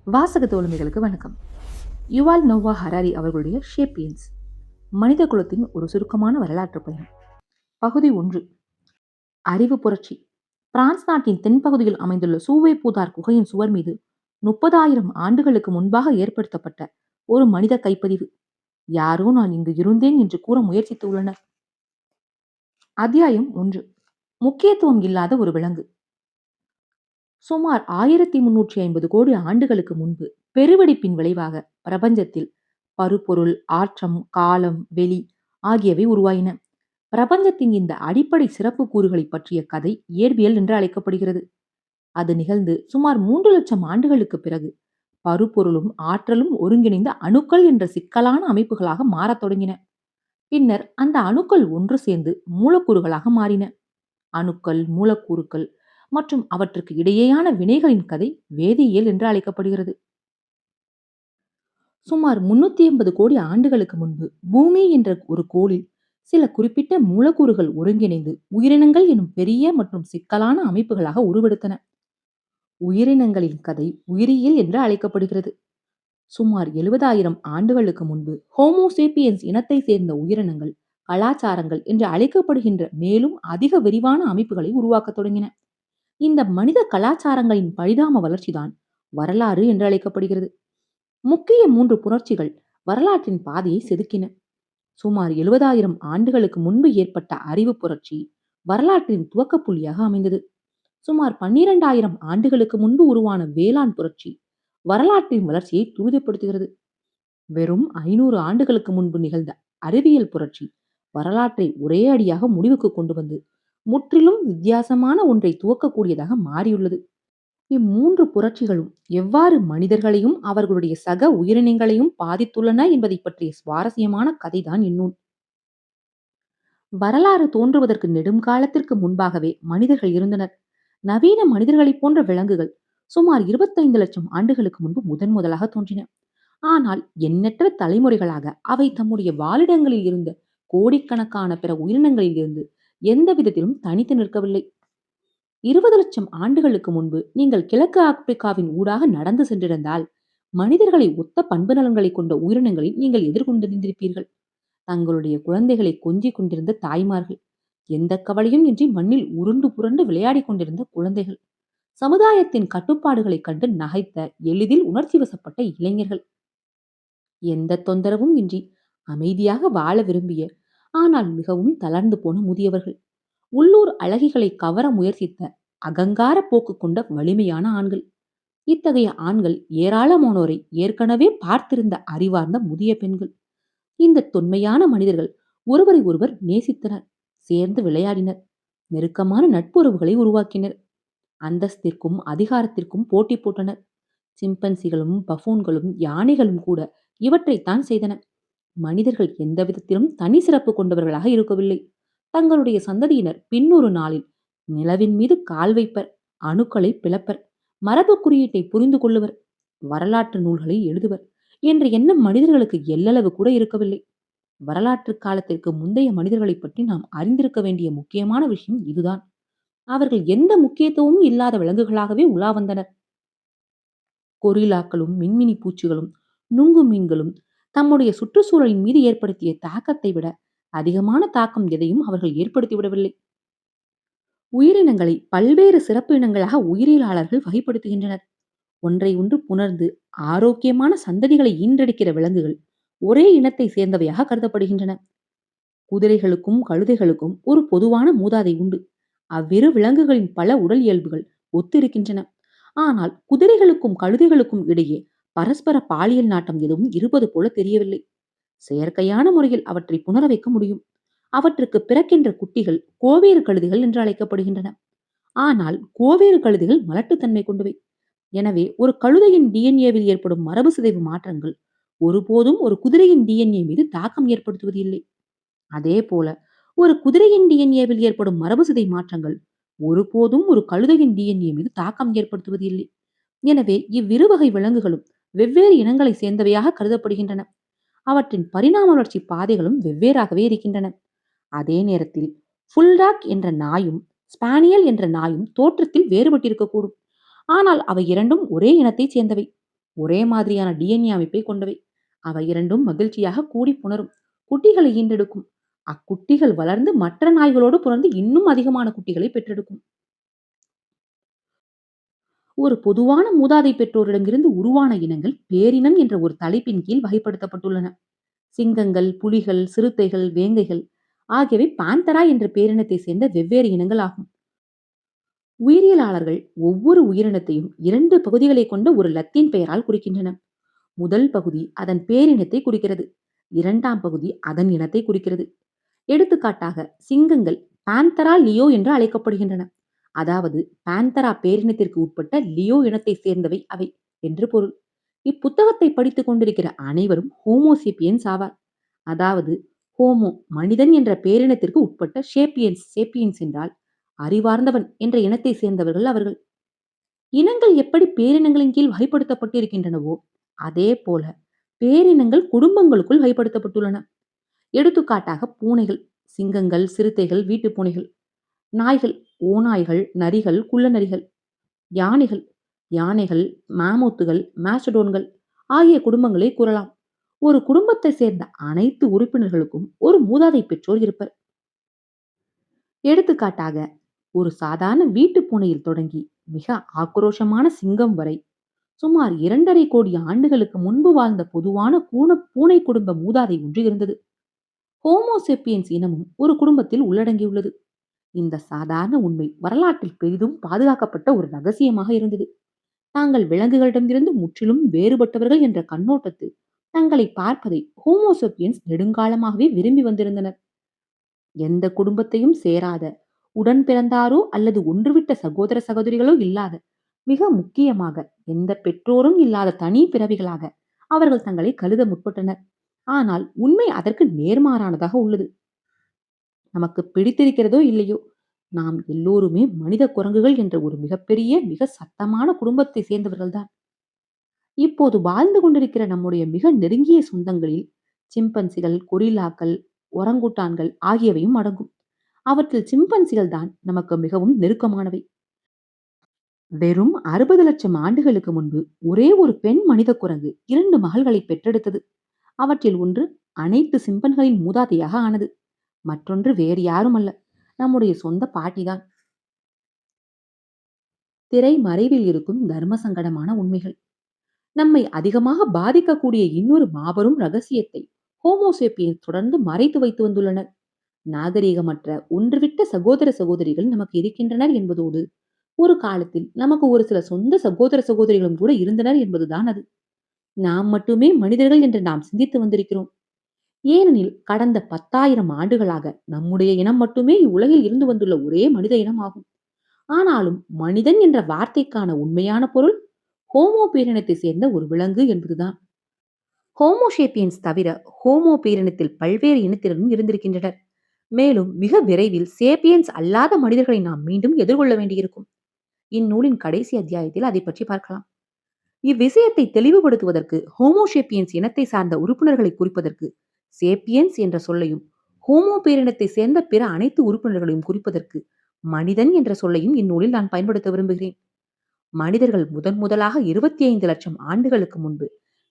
வாசக தோழமைகளுக்கு வணக்கம். யுவால் நோவா ஹராரி அவர்களுடைய ஷேப்பியன்ஸ் மனித குலத்தின் ஒரு சுருக்கமான வரலாற்று பயணம். பகுதி 1. அறிவு புரட்சி. பிரான்ஸ் நாட்டின் தென்பகுதியில் அமைந்துள்ள சூவே பூதார் குகையின் சுவர் மீது 30,000 ஆண்டுகளுக்கு முன்பாக ஏற்படுத்தப்பட்ட ஒரு மனித கைப்பதிவு. யாரோ நான் இங்கு இருந்தேன் என்று கூற முயற்சித்துள்ளனர். அத்தியாயம் 1. முக்கியத்துவம் இல்லாத ஒரு விலங்கு. சுமார் 1350 கோடி ஆண்டுகளுக்கு முன்பு பெருவெடிப்பின் விளைவாக பிரபஞ்சத்தில் பருப்பொருள், ஆற்றம், காலம், வெளி ஆகியவை உருவாயின. பிரபஞ்சத்தின் இந்த அடிப்படை சிறப்பு கூறுகளை பற்றிய கதை இயற்பியல் என்று அழைக்கப்படுகிறது. அது நிகழ்ந்து சுமார் 3 லட்சம் ஆண்டுகளுக்கு பிறகு பருப்பொருளும் ஆற்றலும் ஒருங்கிணைந்த அணுக்கள் என்ற சிக்கலான அமைப்புகளாக மாறத் தொடங்கின. பின்னர் அந்த அணுக்கள் ஒன்று சேர்ந்து மூலக்கூறுகளாக மாறின. அணுக்கள், மூலக்கூறுகள் மற்றும் அவற்றுக்கு இடையேயான வினைகளின் கதை வேதியியல் என்று அழைக்கப்படுகிறது. சுமார் 380 கோடி ஆண்டுகளுக்கு முன்பு பூமி என்ற ஒரு கோளில் சில குறிப்பிட்ட மூலக்கூறுகள் ஒருங்கிணைந்து உயிரினங்கள் எனும் பெரிய மற்றும் சிக்கலான அமைப்புகளாக உருவெடுத்தன. உயிரினங்களின் கதை உயிரியல் என்று அழைக்கப்படுகிறது. சுமார் 70,000 ஆண்டுகளுக்கு முன்பு ஹோமோசேப்பியன்ஸ் இனத்தை சேர்ந்த உயிரினங்கள் கலாச்சாரங்கள் என்று அழைக்கப்படுகின்ற மேலும் அதிக விரிவான அமைப்புகளை உருவாக்கத் தொடங்கின. இந்த மனித கலாச்சாரங்களின் பரிணாம வளர்ச்சிதான் வரலாறு என்று அழைக்கப்படுகிறது. முக்கிய 3 புரட்சிகள் வரலாற்றின் பாதையை செதுக்கின. சுமார் 70,000 ஆண்டுகளுக்கு முன்பு ஏற்பட்ட அறிவு புரட்சி வரலாற்றின் துவக்க புள்ளியாக அமைந்தது. சுமார் 12,000 ஆண்டுகளுக்கு முன்பு உருவான வேளாண் புரட்சி வரலாற்றின் வளர்ச்சியை துரிதப்படுத்துகிறது. வெறும் 500 ஆண்டுகளுக்கு முன்பு நிகழ்ந்த அறிவியல் புரட்சி வரலாற்றை ஒரே அடியாக முடிவுக்கு கொண்டு வந்து முற்றிலும் வித்தியாசமான ஒன்றை துவக்கக்கூடியதாக மாறியுள்ளது. இம்மூன்று புரட்சிகளும் எவ்வாறு மனிதர்களையும் அவர்களுடைய சக உயிரினங்களையும் பாதித்துள்ளன என்பதை பற்றிய சுவாரஸ்யமான கதைதான் இந்நூல். வரலாறு தோன்றுவதற்கு நெடுங்காலத்திற்கு முன்பாகவே மனிதர்கள் இருந்தனர். நவீன மனிதர்களைப் போன்ற விலங்குகள் சுமார் 25 லட்சம் ஆண்டுகளுக்கு முன்பு முதலாக தோன்றின. ஆனால் எண்ணற்ற தலைமுறைகளாக அவை தம்முடைய வாழிடங்களில் இருந்த கோடிக்கணக்கான பிற உயிரினங்களில் இருந்து எந்த விதத்திலும் தனித்து நிற்கவில்லை. 20 லட்சம் ஆண்டுகளுக்கு முன்பு நீங்கள் கிழக்கு ஆப்பிரிக்காவின் ஊடாக நடந்து சென்றிருந்தால் மனிதர்களை ஒத்த பண்பு நலன்களை கொண்ட உயிரினங்களை நீங்கள் எதிர்கொண்டிருந்திருப்பீர்கள். தங்களுடைய குழந்தைகளை கொஞ்சிக் கொண்டிருந்த தாய்மார்கள், எந்த கவலையும் இன்றி மண்ணில் உருண்டு புரண்டு விளையாடிக் கொண்டிருந்த குழந்தைகள், சமுதாயத்தின் கட்டுப்பாடுகளைக் கண்டு நகைத்த எளிதில் உணர்ச்சி வசப்பட்ட இளைஞர்கள், எந்த தொந்தரவும் இன்றி அமைதியாக வாழ விரும்பிய ஆனால் மிகவும் தளர்ந்து போன முதியவர்கள், உள்ளூர் அழகிகளை கவர முயற்சித்த அகங்கார போக்கு கொண்ட வலிமையான ஆண்கள். இத்தகைய ஆண்கள் ஏராளமானோரை ஏற்கனவே பார்த்திருந்த அறிவார்ந்த முதிய பெண்கள். இந்த தொன்மையான மனிதர்கள் ஒருவரை ஒருவர் நேசித்தனர், சேர்ந்து விளையாடினர், நெருக்கமான நட்புறவுகளை உருவாக்கினர், அந்தஸ்திற்கும் அதிகாரத்திற்கும் போட்டி போட்டனர். சிம்பன்சிகளும் பஃபூன்களும் யானைகளும் கூட இவற்றைத்தான் செய்தன. மனிதர்கள் எந்த விதத்திலும் தனி சிறப்பு கொண்டவர்களாக இருக்கவில்லை. தங்களுடைய சந்ததியினர் பின்னொரு நாளில் நிலவின் மீது கால் வைப்பர், அணுக்களை பிளப்பர், மரபு குறியீட்டை புரிந்து கொள்ளுவர், வரலாற்று நூல்களை எழுதுவர் என்ற எண்ணம் மனிதர்களுக்கு எல்லளவு கூட இருக்கவில்லை. வரலாற்று காலத்திற்கு முந்தைய மனிதர்களை பற்றி நாம் அறிந்திருக்க வேண்டிய முக்கியமான விஷயம் இதுதான். அவர்கள் எந்த முக்கியத்துவமும் இல்லாத விலங்குகளாகவே உலா வந்தனர். கொரில்லாக்களும் மின்மினி பூச்சிகளும் நுங்கு மீன்களும் தம்முடைய சுற்றுச்சூழலின் மீது ஏற்படுத்திய தாக்கத்தை விட அதிகமான தாக்கம் எதையும் அவர்கள் ஏற்படுத்திவிடவில்லை. உயிரினங்களை பல்வேறு சிறப்பு இனங்களாக உயிரியலாளர்கள் வகைப்படுத்துகின்றனர். ஒன்றை ஒன்று புணர்ந்து ஆரோக்கியமான சந்ததிகளை ஈன்றெடுக்கிற விலங்குகள் ஒரே இனத்தை சேர்ந்தவையாக கருதப்படுகின்றன. குதிரைகளுக்கும் கழுதைகளுக்கும் ஒரு பொதுவான மூதாதை உண்டு. அவ்விரு விலங்குகளின் பல உடல் இயல்புகள் ஒத்திருக்கின்றன. ஆனால் குதிரைகளுக்கும் கழுதைகளுக்கும் இடையே பரஸ்பர பாலியல் நாட்டம் எதுவும் இருப்பது போல தெரியவில்லை. செயற்கையான முறையில் அவற்றை புணர வைக்க முடியும். அவற்றுக்கு பிறக்கின்ற குட்டிகள் கோவேறு கழுதைகள் என்று அழைக்கப்படுகின்றன. ஆனால் கோவேறு கழுதைகள் மலட்டுத்தன்மை கொண்டவை. எனவே ஒரு கழுதையின் டிஎன்ஏவில் ஏற்படும் மரபு சிதைவு மாற்றங்கள் ஒருபோதும் ஒரு குதிரையின் டிஎன்ஏ மீது தாக்கம் ஏற்படுத்துவது இல்லை. அதே போல ஒரு குதிரையின் டிஎன்ஏவில் ஏற்படும் மரபு சிதை மாற்றங்கள் ஒருபோதும் ஒரு கழுதையின் டிஎன்ஏ மீது தாக்கம் ஏற்படுத்துவது இல்லை. எனவே இவ்விரு வகை விலங்குகளும் வெவ்வேறு இனங்களை சேர்ந்தவையாக கருதப்படுகின்றன. அவற்றின் பரிணாம வளர்ச்சி பாதைகளும் வெவ்வேறாகவே இருக்கின்றன. அதே நேரத்தில் ஃபுல்டாக் என்ற நாயும் ஸ்பானியல் என்ற நாயும் தோற்றத்தில் வேறுபட்டிருக்கக்கூடும். ஆனால் அவை இரண்டும் ஒரே இனத்தைச் சேர்ந்தவை. ஒரே மாதிரியான டிஎன்ஏ அமைப்பை கொண்டவை. அவை இரண்டும் மகிழ்ச்சியாக கூடி புணரும். குட்டிகளை ஈன்றெடுக்கும். அக்குட்டிகள் வளர்ந்து மற்ற நாய்களோடு புணர்ந்து இன்னும் அதிகமான குட்டிகளை பெற்றெடுக்கும். ஒரு பொதுவான மூதாதை பெற்றோரிடமிருந்து உருவான இனங்கள் பேரினம் என்ற ஒரு தலைப்பின் கீழ் வகைப்படுத்தப்பட்டுள்ளன. சிங்கங்கள், புலிகள், சிறுத்தைகள், வேங்கைகள் ஆகியவை பாந்தரா என்ற பேரினத்தை சேர்ந்த வெவ்வேறு இனங்கள் ஆகும். உயிரியலாளர்கள் ஒவ்வொரு உயிரினத்தையும் இரண்டு பகுதிகளை கொண்ட ஒரு லத்தீன் பெயரால் குறிக்கின்றனர். முதல் பகுதி அதன் பேரினத்தை குறிக்கிறது. இரண்டாம் பகுதி அதன் இனத்தை குறிக்கிறது. எடுத்துக்காட்டாக சிங்கங்கள் பாந்தரா லியோ என்று அழைக்கப்படுகின்றன. அதாவது பாந்தரா பேரினத்திற்கு உட்பட்ட லியோ இனத்தை சேர்ந்தவை அவை என்று பொருள். இப்புத்தகத்தை படித்துக் கொண்டிருக்கிற அனைவரும் ஹோமோசேப்பியன்ஸ் ஆவார். அதாவது ஹோமோ மனிதன் என்ற பேரினத்திற்கு உட்பட்ட ஷேப்பியன்ஸ் சேப்பியன்ஸ் என்றால் அறிவார்ந்தவன் என்ற இனத்தை சேர்ந்தவர்கள் அவர்கள். இனங்கள் எப்படி பேரினங்களின் கீழ் வகைப்படுத்தப்பட்டிருக்கின்றனவோ அதே போல பேரினங்கள் குடும்பங்களுக்குள் வகைப்படுத்தப்பட்டுள்ளன. எடுத்துக்காட்டாக பூனைகள், சிங்கங்கள், சிறுத்தைகள், வீட்டு பூனைகள். நாய்கள், ஓநாய்கள், நரிகள், குள்ள நரிகள். யானைகள், யானைகள், மாமூத்துகள், மாஸ்டடோன்கள் ஆகிய குடும்பங்களை கூறலாம். ஒரு குடும்பத்தை சேர்ந்த அனைத்து உறுப்பினர்களுக்கும் ஒரு மூதாதை பெற்றோர் இருப்பர். எடுத்துக்காட்டாக ஒரு சாதாரண வீட்டு பூனையில் தொடங்கி மிக ஆக்ரோஷமான சிங்கம் வரை சுமார் 2.5 கோடி ஆண்டுகளுக்கு முன்பு வாழ்ந்த பொதுவான பூனை குடும்ப மூதாதை ஒன்று இருந்தது. ஹோமோசெப்பியன்ஸ் இனமும் ஒரு குடும்பத்தில் உள்ளடங்கியுள்ளது. இந்த சாதாரண உண்மை வரலாற்றில் பெரிதும் பாதுகாக்கப்பட்ட ஒரு ரகசியமாக இருந்தது. தாங்கள் விலங்குகளிடமிருந்து முற்றிலும் வேறுபட்டவர்கள் என்ற கண்ணோட்டத்தில் தங்களை பார்ப்பதை ஹோமோசெப்பியன்ஸ் நெடுங்காலமாகவே விரும்பி வந்திருந்தனர். எந்த குடும்பத்தையும் சேராத, உடன் பிறந்தாரோ அல்லது ஒன்றுவிட்ட சகோதர சகோதரிகளோ இல்லாத, மிக முக்கியமாக எந்த பெற்றோரும் இல்லாத தனி பிறவிகளாக அவர்கள் தங்களை கருத முற்பட்டனர். ஆனால் உண்மை அதற்கு நேர்மாறானதாக உள்ளது. நமக்கு பிடித்திருக்கிறதோ இல்லையோ, நாம் எல்லோருமே மனித குரங்குகள் என்ற ஒரு மிகப்பெரிய மிக சத்தமான குடும்பத்தை சேர்ந்தவர்கள்தான். இப்போது வாழ்ந்து கொண்டிருக்கிற நம்முடைய மிக நெருங்கிய சொந்தங்களில் சிம்பன்சிகள், கொரில்லாக்கள், ஒரங்குட்டான்கள் ஆகியவையும் அடங்கும். அவற்றில் சிம்பன்சிகள் தான் நமக்கு மிகவும் நெருக்கமானவை. வெறும் 60 லட்சம் ஆண்டுகளுக்கு முன்பு ஒரே ஒரு பெண் மனித குரங்கு 2 மகள்களை பெற்றெடுத்தது. அவற்றில் ஒன்று அனைத்து சிம்பன்களின் மூதாதையாக ஆனது. மற்றொன்று வேறு யாரும் அல்ல, நம்முடைய சொந்த பாட்டிதான். திரை மறைவில் இருக்கும் தர்ம சங்கடமான உண்மைகள். நம்மை அதிகமாக பாதிக்கக்கூடிய இன்னொரு மாபெரும் ரகசியத்தை ஹோமோசேப்பியன்ஸ் தொடர்ந்து மறைத்து வைத்து வந்துள்ளனர். நாகரீகமற்ற ஒன்றுவிட்ட சகோதர சகோதரிகள் நமக்கு இருக்கின்றனர் என்பதோடு ஒரு காலத்தில் நமக்கு ஒரு சில சொந்த சகோதர சகோதரிகளும் கூட இருந்தனர் என்பதுதான் அது. நாம் மட்டுமே மனிதர்கள் என்று நாம் சிந்தித்து வந்திருக்கிறோம். ஏனெனில் கடந்த 10,000 ஆண்டுகளாக நம்முடைய இனம் மட்டுமே இவ்வுலகில் இருந்து வந்துள்ள ஒரே மனித இனம் ஆகும். ஆனாலும் மனிதன் என்ற வார்த்தைக்கான உண்மையான பொருள் ஹோமோ பேரினத்தை சேர்ந்த ஒரு விலங்கு என்பதுதான். ஹோமோசேப்பியன்ஸ் தவிர ஹோமோ பேரினத்தில் பல்வேறு இனத்தினரும் இருந்திருக்கின்றனர். மேலும் மிக விரைவில் சேப்பியன்ஸ் அல்லாத மனிதர்களை நாம் மீண்டும் எதிர்கொள்ள வேண்டியிருக்கும். இந்நூலின் கடைசி அத்தியாயத்தில் அதை பற்றி பார்க்கலாம். இவ்விஷயத்தை தெளிவுபடுத்துவதற்கு ஹோமோசேப்பியன்ஸ் இனத்தை சார்ந்த உறுப்பினர்களை குறிப்பதற்கு சேப்பியன்ஸ் என்ற சொல்லையும், ஹோமோ பேரினத்தை சேர்ந்த பிற அனைத்து உறுப்பினர்களையும் குறிப்பதற்கு மனிதன் என்ற சொல்லையும் இந்நூலில் நான் பயன்படுத்த விரும்புகிறேன். மனிதர்கள் முதலாக 25 லட்சம் ஆண்டுகளுக்கு முன்பு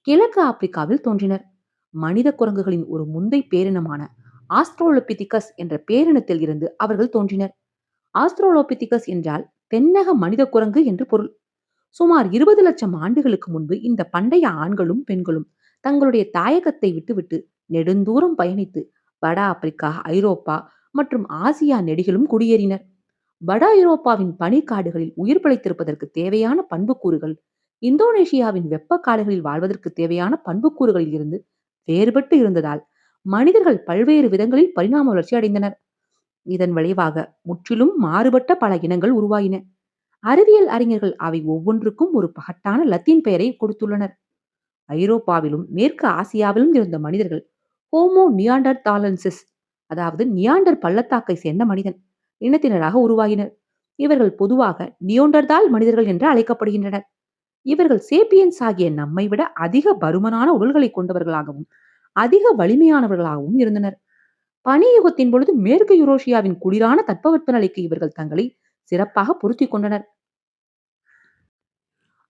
கிழக்கு ஆப்பிரிக்காவில் தோன்றினர். மனித குரங்குகளின் ஒரு முந்தை பேரினமான ஆஸ்ட்ரோலோபிதிகஸ் என்ற பேரினத்தில் இருந்து அவர்கள் தோன்றினர். ஆஸ்ட்ரோலோபிதிகஸ் என்றால் தென்னக மனித குரங்கு என்று பொருள். சுமார் 20 லட்சம் ஆண்டுகளுக்கு முன்பு இந்த பண்டைய ஆண்களும் பெண்களும் தங்களுடைய தாயகத்தை விட்டுவிட்டு நெடுந்தூரம் பயணித்து வட ஆப்பிரிக்கா, ஐரோப்பா மற்றும் ஆசியா நெடுகிலும் குடியேறினர். வட ஐரோப்பாவின் பனிக்காடுகளில் உயிர் பிழைத்திருப்பதற்கு தேவையான பண்புக்கூறுகள் இந்தோனேஷியாவின் வெப்ப காடுகளில் வாழ்வதற்கு தேவையான பண்புக்கூறுகளில் இருந்து வேறுபட்டு இருந்ததால் மனிதர்கள் பல்வேறு விதங்களில் பரிணாம வளர்ச்சி அடைந்தனர். இதன் விளைவாக முற்றிலும் மாறுபட்ட பல இனங்கள் உருவாயின. அறிவியல் அறிஞர்கள் அவை ஒவ்வொன்றுக்கும் ஒரு பகட்டான லத்தீன் பெயரை கொடுத்துள்ளனர். ஐரோப்பாவிலும் மேற்கு ஆசியாவிலும் இருந்த மனிதர்கள் ஹோமோ நியாண்டர்தாலன்சிஸ், அதாவது நியாண்டர் பள்ளத்தாக்கை சேர்ந்த மனிதன் இனத்தினராக உருவாகினர். இவர்கள் பொதுவாக நியோண்டர்தால் மனிதர்கள் என்று அழைக்கப்படுகின்றனர். இவர்கள் சேப்பியன்ஸ் ஆகிய நம்மை விட அதிக பருமனான உடல்களை கொண்டவர்களாகவும் அதிக வலிமையானவர்களாகவும் இருந்தனர். பனி யுகத்தின் பொழுது மேற்கு யூரோஷியாவின் குளிரான தட்பவெப்ப நிலைக்கு இவர்கள் தங்களை சிறப்பாக பொருத்தி கொண்டனர்.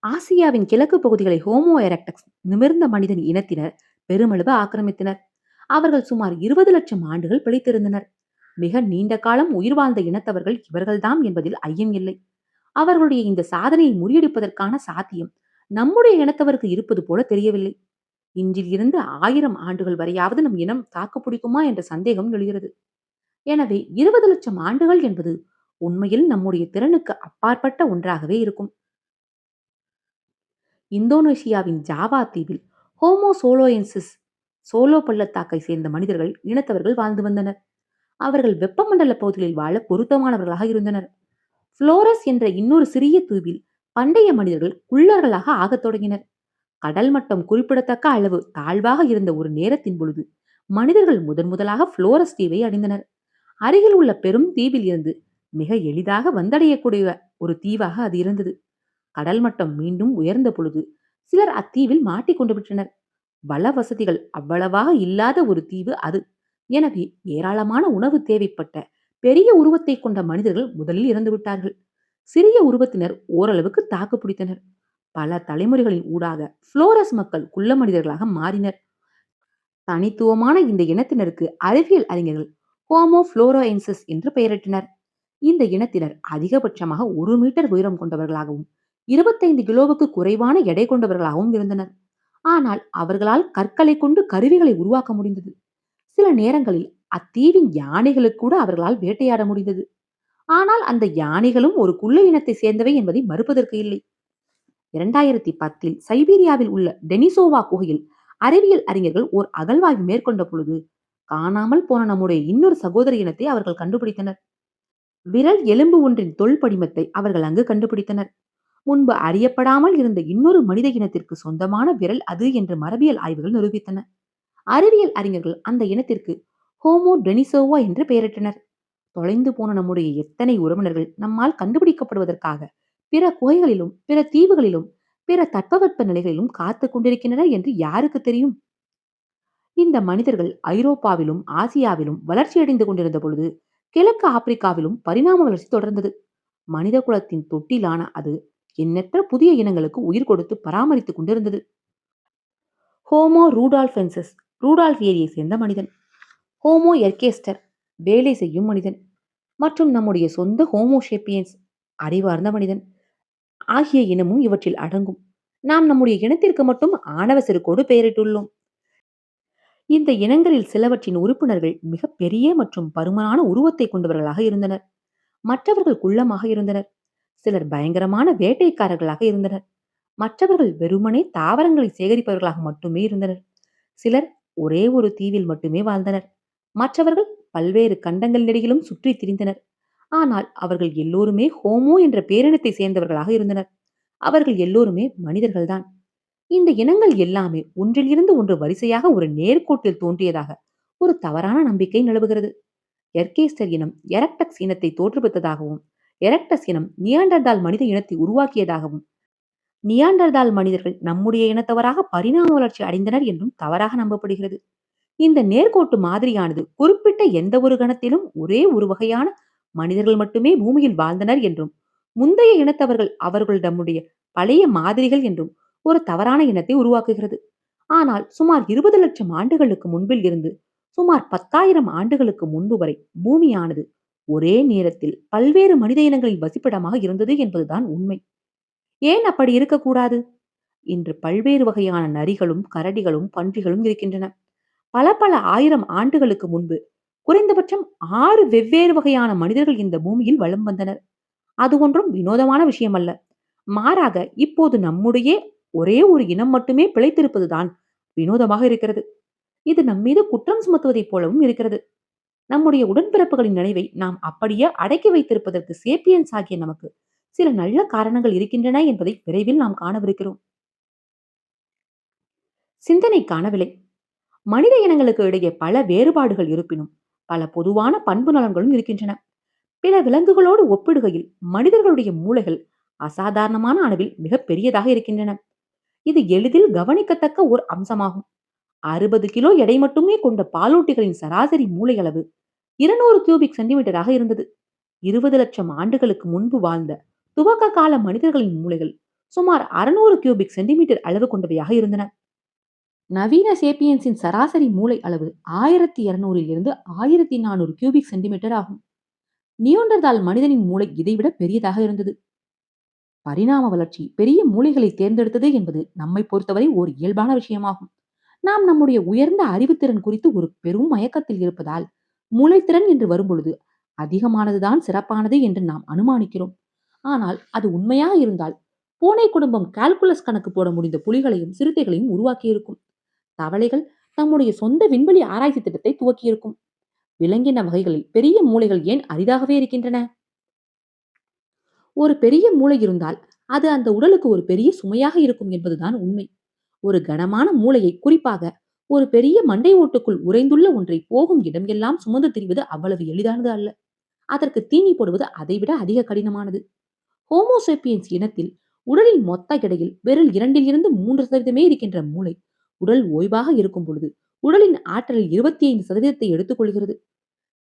ஆசியாவின் கிழக்கு பகுதிகளை ஹோமோ எரக்டஸ் நிமிர்ந்த மனிதன் இனத்தினர் பெருமளவு ஆக்கிரமித்தனர். அவர்கள் சுமார் 20 லட்சம் ஆண்டுகள் பிழைத்திருந்தனர். மிக நீண்ட காலம் உயிர் வாழ்ந்த இனத்தவர்கள் இவர்கள்தாம் என்பதில் ஐயம் இல்லை. அவர்களுடைய இந்த சாதனையை முறியடிப்பதற்கான சாத்தியம் நம்முடைய இனத்தவருக்கு இருப்பது போல தெரியவில்லை. இன்றில் இருந்து 1000 ஆண்டுகள் வரையாவது நம் இனம் தாக்கு பிடிக்குமா என்ற சந்தேகம் எழுகிறது. எனவே 20 லட்சம் ஆண்டுகள் என்பது உண்மையில் நம்முடைய திறனுக்கு அப்பாற்பட்ட ஒன்றாகவே இருக்கும். இந்தோனேஷியாவின் ஜாவா தீவில் ஹோமோ சோலோயன்சிஸ் சோலோ பள்ளத்தாக்கை சேர்ந்த மனிதர்கள் இனத்தவர்கள் வாழ்ந்து வந்தனர். அவர்கள் வெப்பமண்டல பகுதிகளில் வாழ பொருத்தமானவர்களாக இருந்தனர். புளோரஸ் என்ற இன்னொரு சிறிய தீவில் பண்டைய மனிதர்கள் குள்ளர்களாக ஆகத் தொடங்கினர். கடல் மட்டம் குறிப்பிடத்தக்க அளவு தாழ்வாக இருந்த ஒரு நேரத்தின் பொழுது மனிதர்கள் முதலாக புளோரஸ் தீவை அடைந்தனர். அருகில் உள்ள பெரும் தீவில் இருந்து மிக எளிதாக வந்தடையக்கூடிய ஒரு தீவாக அது இருந்தது. கடல் மட்டம் மீண்டும் உயர்ந்த பொழுது சிலர் அத்தீவில் மாட்டிக்கொண்டு விட்டனர். வள வசதிகள் அவ்வளவாக இல்லாத ஒரு தீவு அது. எனவே ஏராளமான உணவு தேவைப்பட்ட பெரிய உருவத்தை கொண்ட மனிதர்கள் முதலில் இறந்து விட்டார்கள். சிறிய உருவத்தினர் ஓரளவுக்கு தாக்கு பிடித்தனர். பல தலைமுறைகளின் ஊடாக புளோரஸ் மக்கள் குள்ள மனிதர்களாக மாறினர். தனித்துவமான இந்த இனத்தினருக்கு அறிவியல் அறிஞர்கள் ஹோமோ புளோரோஎன்சிஸ் என்று பெயரிட்டனர். இந்த இனத்தினர் அதிகபட்சமாக 1 மீட்டர் உயரம் கொண்டவர்களாகவும் 25 கிலோவுக்கு குறைவான எடை கொண்டவர்களாகவும் இருந்தனர். ஆனால் அவர்களால் கற்களை கொண்டு கருவிகளை உருவாக்க முடிந்தது. சில நேரங்களில் அத்தீவின் யானைகளுக்கு கூட அவர்களால் வேட்டையாட முடிந்தது. ஆனால் அந்த யானைகளும் ஒரு குள்ள இனத்தை சேர்ந்தவை என்பதை மறுப்பதற்கு இல்லை. 2010 சைபீரியாவில் உள்ள டெனிசோவா குகையில் அறிவியல் அறிஞர்கள் ஓர் அகழ்வாய்வு மேற்கொண்ட பொழுது காணாமல் போன நம்முடைய இன்னொரு சகோதர இனத்தை அவர்கள் கண்டுபிடித்தனர். விரல் எலும்பு ஒன்றின் தொல் படிமத்தை அவர்கள் அங்கு கண்டுபிடித்தனர். முன்பு அறியப்படாமல் இருந்த இன்னொரு மனித இனத்திற்கு சொந்தமான விரல் அது என்று மரபியல் ஆய்வுகள் நிரூபித்தன. அறிவியல் அறிஞர்கள் அந்த இனத்திற்கு ஹோமோ டெனிசோவா என்று பெயரிட்டனர். தொலைந்து போன நம்முடைய எத்தனை உறவினர்கள் நம்மால் கண்டுபிடிக்கப்படுவதற்காக பிற குகைகளிலும் பிற தீவுகளிலும் பிற தட்பவெப்ப நிலைகளிலும் காத்து கொண்டிருக்கின்றனர் என்று யாருக்கு தெரியும்? இந்த மனிதர்கள் ஐரோப்பாவிலும் ஆசியாவிலும் வளர்ச்சியடைந்து கொண்டிருந்த பொழுது கிழக்கு ஆப்பிரிக்காவிலும் பரிணாம வளர்ச்சி தொடர்ந்தது. மனித குலத்தின் தொட்டிலான அது எண்ணற்ற புதிய இனங்களுக்கு உயிர் கொடுத்து பராமரித்துக் கொண்டிருந்தது. ஹோமோ ரூடால்ஃபென்சஸ் ரூடால்ஃபியரியை சேர்ந்த மனிதன், ஹோமோ எர்கேஸ்டர் வேலை செய்யும் மனிதன் மற்றும் நம்முடைய சொந்த ஹோமோஷேப்பியன்ஸ் அறிவார்ந்த மனிதன் ஆகிய இனமும் இவற்றில் அடங்கும். நாம் நம்முடைய இனத்திற்கு மட்டும் ஆணவ செருக்கோடு பெயரிட்டுள்ளோம். இந்த இனங்களில் சிலவற்றின் உறுப்பினர்கள் மிக பெரிய மற்றும் பருமனான உருவத்தை கொண்டவர்களாக இருந்தனர். மற்றவர்கள் குள்ளமாக இருந்தனர். சிலர் பயங்கரமான வேட்டைக்காரர்களாக இருந்தனர். மற்றவர்கள் வெறுமனே தாவரங்களை சேகரிப்பவர்களாக மட்டுமே இருந்தனர். சிலர் ஒரே ஒரு தீவில் மட்டுமே வாழ்ந்தனர். மற்றவர்கள் பல்வேறு கண்டங்களிடையிலும் சுற்றி திரிந்தனர். ஆனால் அவர்கள் எல்லோருமே ஹோமோ என்ற பேரினத்தை சேர்ந்தவர்களாக இருந்தனர். அவர்கள் எல்லோருமே மனிதர்கள்தான். இந்த இனங்கள் எல்லாமே ஒன்றிலிருந்து ஒன்று வரிசையாக ஒரு நேர்கோட்டில் தோன்றியதாக ஒரு தவறான நம்பிக்கை நிலவுகிறது. எர்கேஸ்டர் இனம் எரக்டஸ் இனத்தை தோற்றுவித்ததாகவும் எரக்டஸ் இனம் நியாண்டர்தால் மனித இனத்தை உருவாக்கியதாகவும் நியாண்டர்தால் மனிதர்கள் நம்முடைய இனத்தவராக பரிணாம வளர்ச்சி அடைந்தனர் என்றும் தவறாக நம்பப்படுகிறது. இந்த நேர்கோட்டு மாதிரியானது குறிப்பிட்ட எந்த ஒரு கணத்திலும் ஒரே ஒரு வகையான மனிதர்கள் மட்டுமே பூமியில் வாழ்ந்தனர் என்றும் முந்தைய இனத்தவர்கள் அவர்களிடமுடைய பழைய மாதிரிகள் என்றும் ஒரு தவறான இனத்தை உருவாக்குகிறது. ஆனால் சுமார் 20 லட்சம் ஆண்டுகளுக்கு முன்பில் இருந்து சுமார் 10,000 ஆண்டுகளுக்கு முன்பு வரை பூமியானது ஒரே நேரத்தில் பல்வேறு மனித இனங்களின் வசிப்பிடமாக இருந்தது என்பதுதான் உண்மை. ஏன் அப்படி இருக்கக்கூடாது? இன்று பல்வேறு வகையான நரிகளும் கரடிகளும் பன்றிகளும் இருக்கின்றன. பல பல ஆயிரம் ஆண்டுகளுக்கு முன்பு குறைந்தபட்சம் 6 வெவ்வேறு வகையான மனிதர்கள் இந்த பூமியில் வலம் வந்தனர். அது ஒன்றும் வினோதமான விஷயம் அல்ல. மாறாக இப்போது நம்முடைய ஒரே ஒரு இனம் மட்டுமே பிழைத்திருப்பதுதான் வினோதமாக இருக்கிறது. இது நம்மீது குற்றம் சுமத்துவதைப் போலவும் இருக்கிறது. நம்முடைய உடன்பிறப்புகளின் நினைவை நாம் அப்படியே அடக்கி வைத்திருப்பதற்கு சேப்பியன்ஸ் ஆகிய நமக்கு சில நல்ல காரணங்கள் இருக்கின்றன என்பதை விரைவில் நாம் காணவிருக்கிறோம். சிந்தனைக்கான விலை. மனித இனங்களுக்கு இடையே பல வேறுபாடுகள் இருப்பினும் பல பொதுவான பண்பு நலன்களும் இருக்கின்றன. பிற விலங்குகளோடு ஒப்பிடுகையில் மனிதர்களுடைய மூளைகள் அசாதாரணமான அளவில் மிக பெரியதாக இருக்கின்றன. இது எளிதில் கவனிக்கத்தக்க ஒரு அம்சமாகும். 60 கிலோ எடை மட்டுமே கொண்ட பாலூட்டிகளின் சராசரி மூளை அளவு 200 கியூபிக் சென்டிமீட்டராக இருந்தது. 20 லட்சம் ஆண்டுகளுக்கு முன்பு வாழ்ந்த துவக்க கால மனிதர்களின் மூளைகள் சுமார் 600 கியூபிக் சென்டிமீட்டர் அளவு கொண்டவையாக இருந்தன. நவீன சேப்பியன்ஸின் சராசரி மூளை அளவு 1200 இருந்து 1400 கியூபிக் சென்டிமீட்டர் ஆகும். நியோண்டர்தால் மனிதனின் மூளை இதைவிட பெரியதாக இருந்தது. பரிணாம வளர்ச்சி பெரிய மூளைகளை தேர்ந்தெடுத்தது என்பது நம்மை பொறுத்தவரை ஒரு இயல்பான விஷயமாகும். நாம் நம்முடைய உயர்ந்த அறிவுத்திறன் குறித்து ஒரு பெரும் மயக்கத்தில் இருப்பதால் மூளைத்திறன் என்று வரும்பொழுது அதிகமானதுதான் சிறப்பானது என்று நாம் அனுமானிக்கிறோம். ஆனால் அது உண்மையாக இருந்தால் பூனை குடும்பம் கால்குலஸ் கணக்கு போட முடிந்த புலிகளையும் சிறுத்தைகளையும் உருவாக்கியிருக்கும். தவளைகள் தம்முடைய சொந்த விண்வெளி ஆராய்ச்சி திட்டத்தை துவக்கியிருக்கும். விலங்கின வகைகளில் பெரிய மூளைகள் ஏன் அரிதாகவே இருக்கின்றன? ஒரு பெரிய மூளை இருந்தால் அது அந்த உடலுக்கு ஒரு பெரிய சுமையாக இருக்கும் என்பதுதான் உண்மை. ஒரு கனமான மூளையை, குறிப்பாக ஒரு பெரிய மண்டை ஓட்டுக்குள் உறைந்துள்ள ஒன்றை போகும் இடம் எல்லாம் சுமந்து திரிவது அவ்வளவு எளிதானது அல்ல. அதற்கு தீனி போடுவது அதைவிட அதிக கடினமானது. ஹோமோசேப்பியன்ஸ் இனத்தில் உடலின் மொத்த எடையில் வெறும் 2 இருந்து 3% இருக்கின்ற மூளை உடல் ஓய்வாக இருக்கும் பொழுது உடலின் ஆற்றலில் 25% எடுத்துக்கொள்கிறது.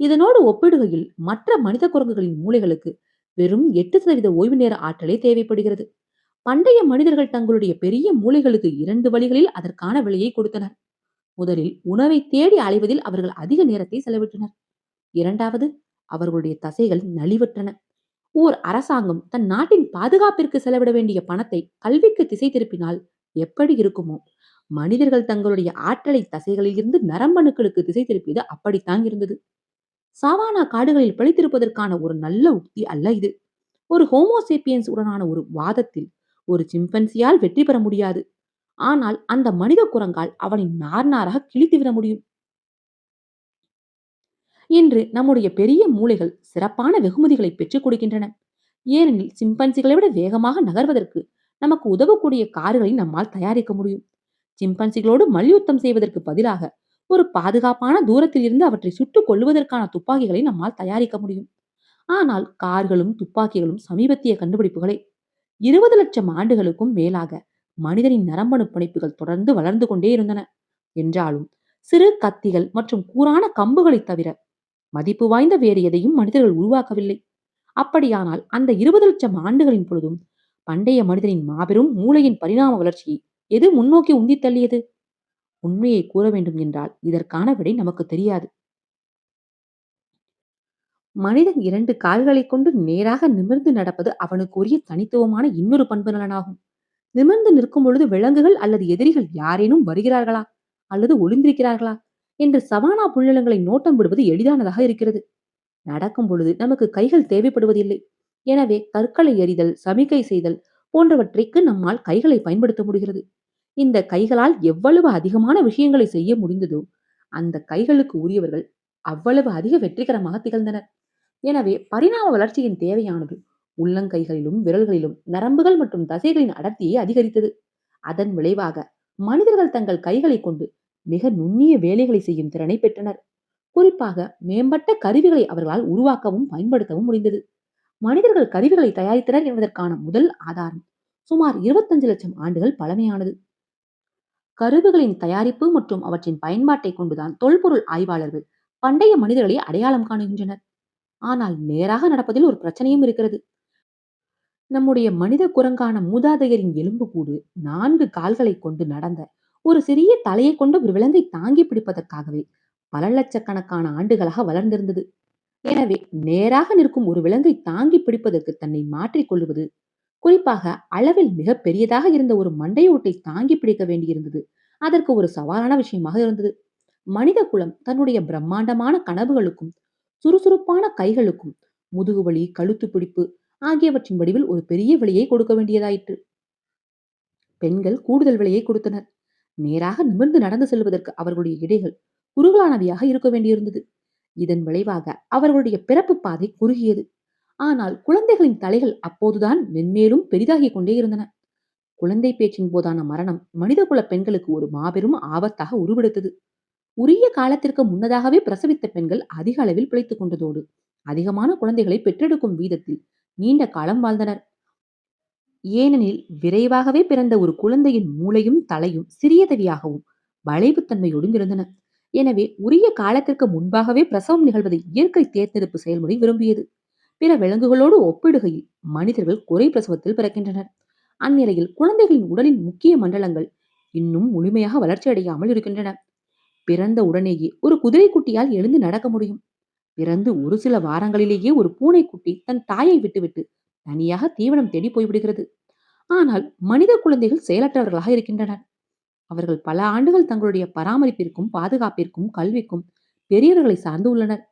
இதனோடு ஒப்பிடுகையில் மற்ற மனித குரங்குகளின் மூளைகளுக்கு வெறும் 8% ஓய்வு நேர ஆற்றலே தேவைப்படுகிறது. பண்டைய மனிதர்கள் தங்களுடைய பெரிய மூளைகளுக்கு 2 வழிகளில் அதற்கான விலையை கொடுத்தனர். முதலில் உணவை தேடி அலைவதில் அவர்கள் அதிக நேரத்தை செலவிட்டனர். இரண்டாவது, அவர்களுடைய தசைகள் நலிவற்றன. ஓர் அரசாங்கம் தன் நாட்டின் பாதுகாப்பிற்கு செலவிட வேண்டிய பணத்தை கல்விக்கு திசை திருப்பினால் எப்படி இருக்குமோ, மனிதர்கள் தங்களுடைய ஆற்றலை தசைகளில் இருந்து நரம்பணுக்களுக்கு திசை திருப்பியது அப்படித்தான் இருந்தது. சாவானா காடுகளில் பிழைத்திருப்பதற்கான ஒரு நல்ல உக்தி அல்ல இது. ஒரு ஹோமோசேப்பியன்ஸ் உடனான ஒரு வாதத்தில் ஒரு சிம்பன்சியால் வெற்றி பெற முடியாது. ஆனால் அந்த மனித குரங்கால் அவனை நார் நாராக கிழித்துவிட முடியும். இன்று நம்முடைய பெரிய மூளைகள் சிறப்பான வெகுமதிகளை பெற்றுக் கொடுக்கின்றன. ஏனெனில் சிம்பன்சிகளை விட வேகமாக நகர்வதற்கு நமக்கு உதவக்கூடிய கார்களை நம்மால் தயாரிக்க முடியும். சிம்பன்சிகளோடு மல்யுத்தம் செய்வதற்கு பதிலாக ஒரு பாதுகாப்பான தூரத்தில் இருந்து அவற்றை சுட்டுக் கொள்வதற்கான துப்பாக்கிகளை நம்மால் தயாரிக்க முடியும். ஆனால் கார்களும் துப்பாக்கிகளும் சமீபத்திய கண்டுபிடிப்புகளே. 20 லட்சம் ஆண்டுகளுக்கும் மேலாக மனிதனின் நரம்பணு பிணைப்புகள் தொடர்ந்து வளர்ந்து கொண்டே இருந்தன. என்றாலும் சிறு கத்திகள் மற்றும் கூரான கம்புகளை தவிர மதிப்பு வாய்ந்த வேறு எதையும் மனிதர்கள் உருவாக்கவில்லை. அப்படியானால் அந்த 20 லட்சம் ஆண்டுகளின் பொழுதும் பண்டைய மனிதனின் மாபெரும் மூளையின் பரிணாம வளர்ச்சியை எது முன்னோக்கி உந்தி தள்ளியது? உண்மையை கூற வேண்டும் என்றால் இதற்கான விடை நமக்கு தெரியாது. மனிதன் 2 கால்களைக் கொண்டு நேராக நிமிர்ந்து நடப்பது அவனுக்கு உரிய தனித்துவமான இன்னொரு பண்பு நலனாகும். நிமிர்ந்து நிற்கும் பொழுது விலங்குகள் அல்லது எதிரிகள் யாரேனும் வருகிறார்களா அல்லது ஒளிந்திருக்கிறார்களா என்று சவானா புல்நிலங்களை நோட்டம் விடுவது எளிதானதாக இருக்கிறது. நடக்கும் பொழுது நமக்கு கைகள் தேவைப்படுவதில்லை. எனவே கற்களை எறிதல், சமிக்கை செய்தல் போன்றவற்றைக்கு நம்மால் கைகளை பயன்படுத்த முடிகிறது. இந்த கைகளால் எவ்வளவு அதிகமான விஷயங்களை செய்ய முடிந்ததோ அந்த கைகளுக்கு உரியவர்கள் அவ்வளவு அதிக வெற்றிகரமாக திகழ்ந்தனர். எனவே பரிணாம வளர்ச்சியின் தேவையானது உள்ளங்கைகளிலும் விரல்களிலும் நரம்புகள் மற்றும் தசைகளின் அடர்த்தியை அதிகரித்தது. அதன் விளைவாக மனிதர்கள் தங்கள் கைகளை கொண்டு மிக நுண்ணிய வேலைகளை செய்யும் திறனை பெற்றனர். குறிப்பாக மேம்பட்ட கருவிகளை அவர்களால் உருவாக்கவும் பயன்படுத்தவும் முடிந்தது. மனிதர்கள் கருவிகளை தயாரித்தனர் என்பதற்கான முதல் ஆதாரம் சுமார் 25 லட்சம் ஆண்டுகள் பழமையானது. கருவிகளின் தயாரிப்பு மற்றும் அவற்றின் பயன்பாட்டை கொண்டுதான் தொல்பொருள் ஆய்வாளர்கள் பண்டைய மனிதர்களை அடையாளம் காணுகின்றனர். ஆனால் நேராக நடப்பதில் ஒரு பிரச்சனையும் இருக்கிறது. நம்முடைய மனித குரங்கான மூதாதையரின் எலும்புக்கூடு 4 கால்களை கொண்டு நடந்த ஒரு சிறிய தலையை கொண்ட ஒரு விலங்கை தாங்கி பிடிப்பதற்காகவே பல லட்சக்கணக்கான ஆண்டுகளாக வளர்ந்திருந்தது. எனவே நேராக நிற்கும் ஒரு விலங்கை தாங்கி பிடிப்பதற்கு தன்னை மாற்றிக் கொள்வது, குறிப்பாக அளவில் மிக பெரியதாக இருந்த ஒரு மண்டையோட்டை தாங்கி பிடிக்க வேண்டியிருந்தது, அதற்கு ஒரு சவாலான விஷயமாக இருந்தது. மனித குலம் தன்னுடைய பிரம்மாண்டமான கனவுகளுக்கும் சுறுசுறுப்பான கைகளுக்கும் முதுகுவலி, கழுத்து பிடிப்பு ஆகியவற்றின் வடிவில் ஒரு பெரிய விலையை கொடுக்க வேண்டியதாயிற்று. பெண்கள் கூடுதல் விலையை கொடுத்தனர். நேராக நிமிர்ந்து நடந்து செல்வதற்கு அவர்களுடைய இடைகள் குறுகலானவையாக இருக்க வேண்டியிருந்தது. இதன் விளைவாக அவர்களுடைய பிறப்பு பாதை குறுகியது. ஆனால் குழந்தைகளின் தலைகள் அப்போதுதான் மென்மேலும் பெரிதாகிக் கொண்டே இருந்தன. குழந்தை பேச்சின் போதான மரணம் மனிதகுல பெண்களுக்கு ஒரு மாபெரும் ஆபத்தாக உருவெடுத்தது. உரிய காலத்திற்கு முன்னதாகவே பிரசவித்த பெண்கள் அதிக அளவில் பிழைத்துக் கொண்டதோடு அதிகமான குழந்தைகளை பெற்றெடுக்கும் வீதத்தில் நீண்ட காலம் வாழ்ந்தனர். ஏனெனில் விரைவாகவே பிறந்த ஒரு குழந்தையின் மூளையும் தலையும் சிறியதவியாகவும் வளைவுத்தன்மையோடும் இருந்தன. எனவே உரிய காலத்திற்கு முன்பாகவே பிரசவம் நிகழ்வதை இயற்கை தேர்ந்தெடுப்பு செயல்முறை விரும்பியது. பிற விலங்குகளோடு ஒப்பிடுகையில் மனிதர்கள் குறை பிரசவத்தில் பிறக்கின்றனர். அந்நிலையில் குழந்தைகளின் உடலின் முக்கிய மண்டலங்கள் இன்னும் முழுமையாக வளர்ச்சியடையாமல் இருக்கின்றன. பிறந்த உடனேயே ஒரு குதிரைக்குட்டியால் எழுந்து நடக்க முடியும். பிறந்து ஒரு சில வாரங்களிலேயே ஒரு பூனைக்குட்டி தன் தாயை விட்டுவிட்டு தனியாக தீவனம் தேடி போய்விடுகிறது. ஆனால் மனித குழந்தைகள் செயலற்றவர்களாக இருக்கின்றனர். அவர்கள் பல ஆண்டுகள் தங்களுடைய பராமரிப்பிற்கும் பாதுகாப்பிற்கும் கல்விக்கும் பெரியவர்களை சார்ந்து உள்ளனர்.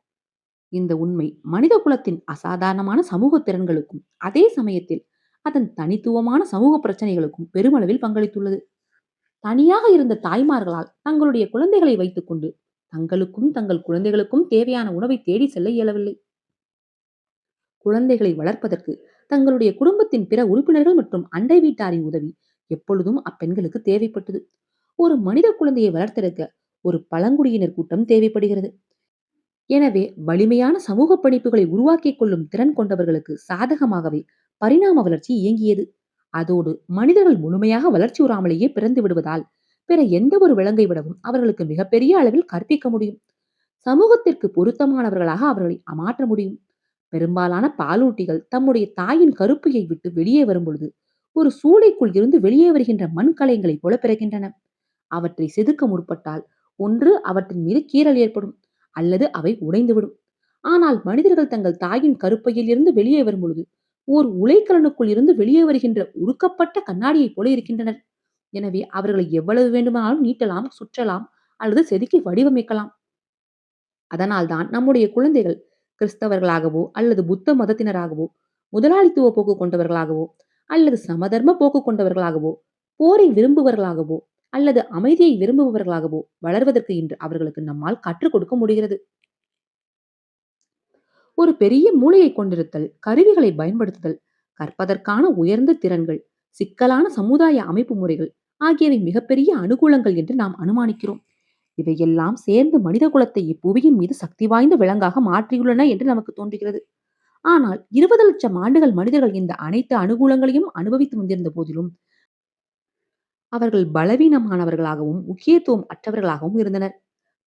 இந்த உண்மை மனித குலத்தின் அசாதாரணமான சமூக திறன்களுக்கும் அதே சமயத்தில் அதன் தனித்துவமான சமூக பிரச்சனைகளுக்கும் பெருமளவில் பங்களித்துள்ளது. தனியாக இருந்த தாய்மார்களால் தங்களுடைய குழந்தைகளை வைத்துக் கொண்டு தங்களுக்கும் தங்கள் குழந்தைகளுக்கும் தேவையான உணவை தேடி செல்ல இயலவில்லை. குழந்தைகளை வளர்ப்பதற்கு தங்களுடைய குடும்பத்தின் பிற உறுப்பினர்கள் மற்றும் அண்டை வீட்டாரின் உதவி எப்பொழுதும் அப்பெண்களுக்கு தேவைப்பட்டது. ஒரு மனித குழந்தையை வளர்த்தெடுக்க ஒரு பழங்குடியினர் கூட்டம் தேவைப்படுகிறது. எனவே வலிமையான சமூக பிணைப்புகளை உருவாக்கிக் கொள்ளும் திறன் கொண்டவர்களுக்கு சாதகமாகவே பரிணாம வளர்ச்சி இயங்கியது. அதோடு மனிதர்கள் முழுமையாக வளர்ச்சி உறாமலேயே பிறந்து விடுவதால் பிற எந்த ஒரு விலங்கை விடவும் அவர்களுக்கு மிகப்பெரிய அளவில் கற்பிக்க முடியும். சமூகத்திற்கு பொருத்தமானவர்களாக அவர்களை மாற்ற முடியும். பெரும்பாலான பாலூட்டிகள் தம்முடைய தாயின் கருப்பையை விட்டு வெளியே வரும்பொழுது ஒரு சூளைக்குள் இருந்து வெளியே வருகின்ற மண்கலயங்களைப் போல பிறக்கின்றன. அவற்றை செதுக்க முற்பட்டால் ஒன்று அவற்றின் மீது கீறல் ஏற்படும், அல்லது அவை உடைந்துவிடும். ஆனால் மனிதர்கள் தங்கள் தாயின் கருப்பையில் இருந்து வெளியே வரும் பொழுது ஓர் உலைக்கலனுக்குள் இருந்து வெளியே வருகின்ற உருக்கப்பட்ட கண்ணாடியைப் போல இருக்கின்றனர். எனவே அவர்களை எவ்வளவு வேண்டுமானாலும் நீட்டலாம், சுற்றலாம் அல்லது செதுக்கி வடிவமைக்கலாம். அதனால்தான் நம்முடைய குழந்தைகள் கிறிஸ்தவர்களாகவோ அல்லது புத்த மதத்தினராகவோ, முதலாளித்துவ போக்கு கொண்டவர்களாகவோ அல்லது சமதர்ம போக்கு கொண்டவர்களாகவோ, போரை விரும்புவர்களாகவோ அல்லது அமைதியை விரும்புபவர்களாகவோ வளர்வதற்கு இன்று அவர்களுக்கு நம்மால் கற்றுக் கொடுக்க முடிகிறது. ஒரு பெரிய மூளையை கொண்டிருத்தல், கருவிகளை பயன்படுத்துதல், கற்பதற்கான உயர்ந்த திறன்கள், சிக்கலான சமுதாய அமைப்பு முறைகள் ஆகியவை மிகப்பெரிய அனுகூலங்கள் என்று நாம் அனுமானிக்கிறோம். இவையெல்லாம் சேர்ந்து மனித குலத்தை இப்புவியின் மீது சக்தி வாய்ந்த விலங்காக மாற்றியுள்ளன என்று நமக்கு தோன்றுகிறது. ஆனால் 20 லட்சம் ஆண்டுகள் மனிதர்கள் இந்த அனைத்து அனுகூலங்களையும் அனுபவித்து வந்திருந்த போதிலும் அவர்கள் பலவீனமானவர்களாகவும் முக்கியத்துவம் அற்றவர்களாகவும் இருந்தனர்.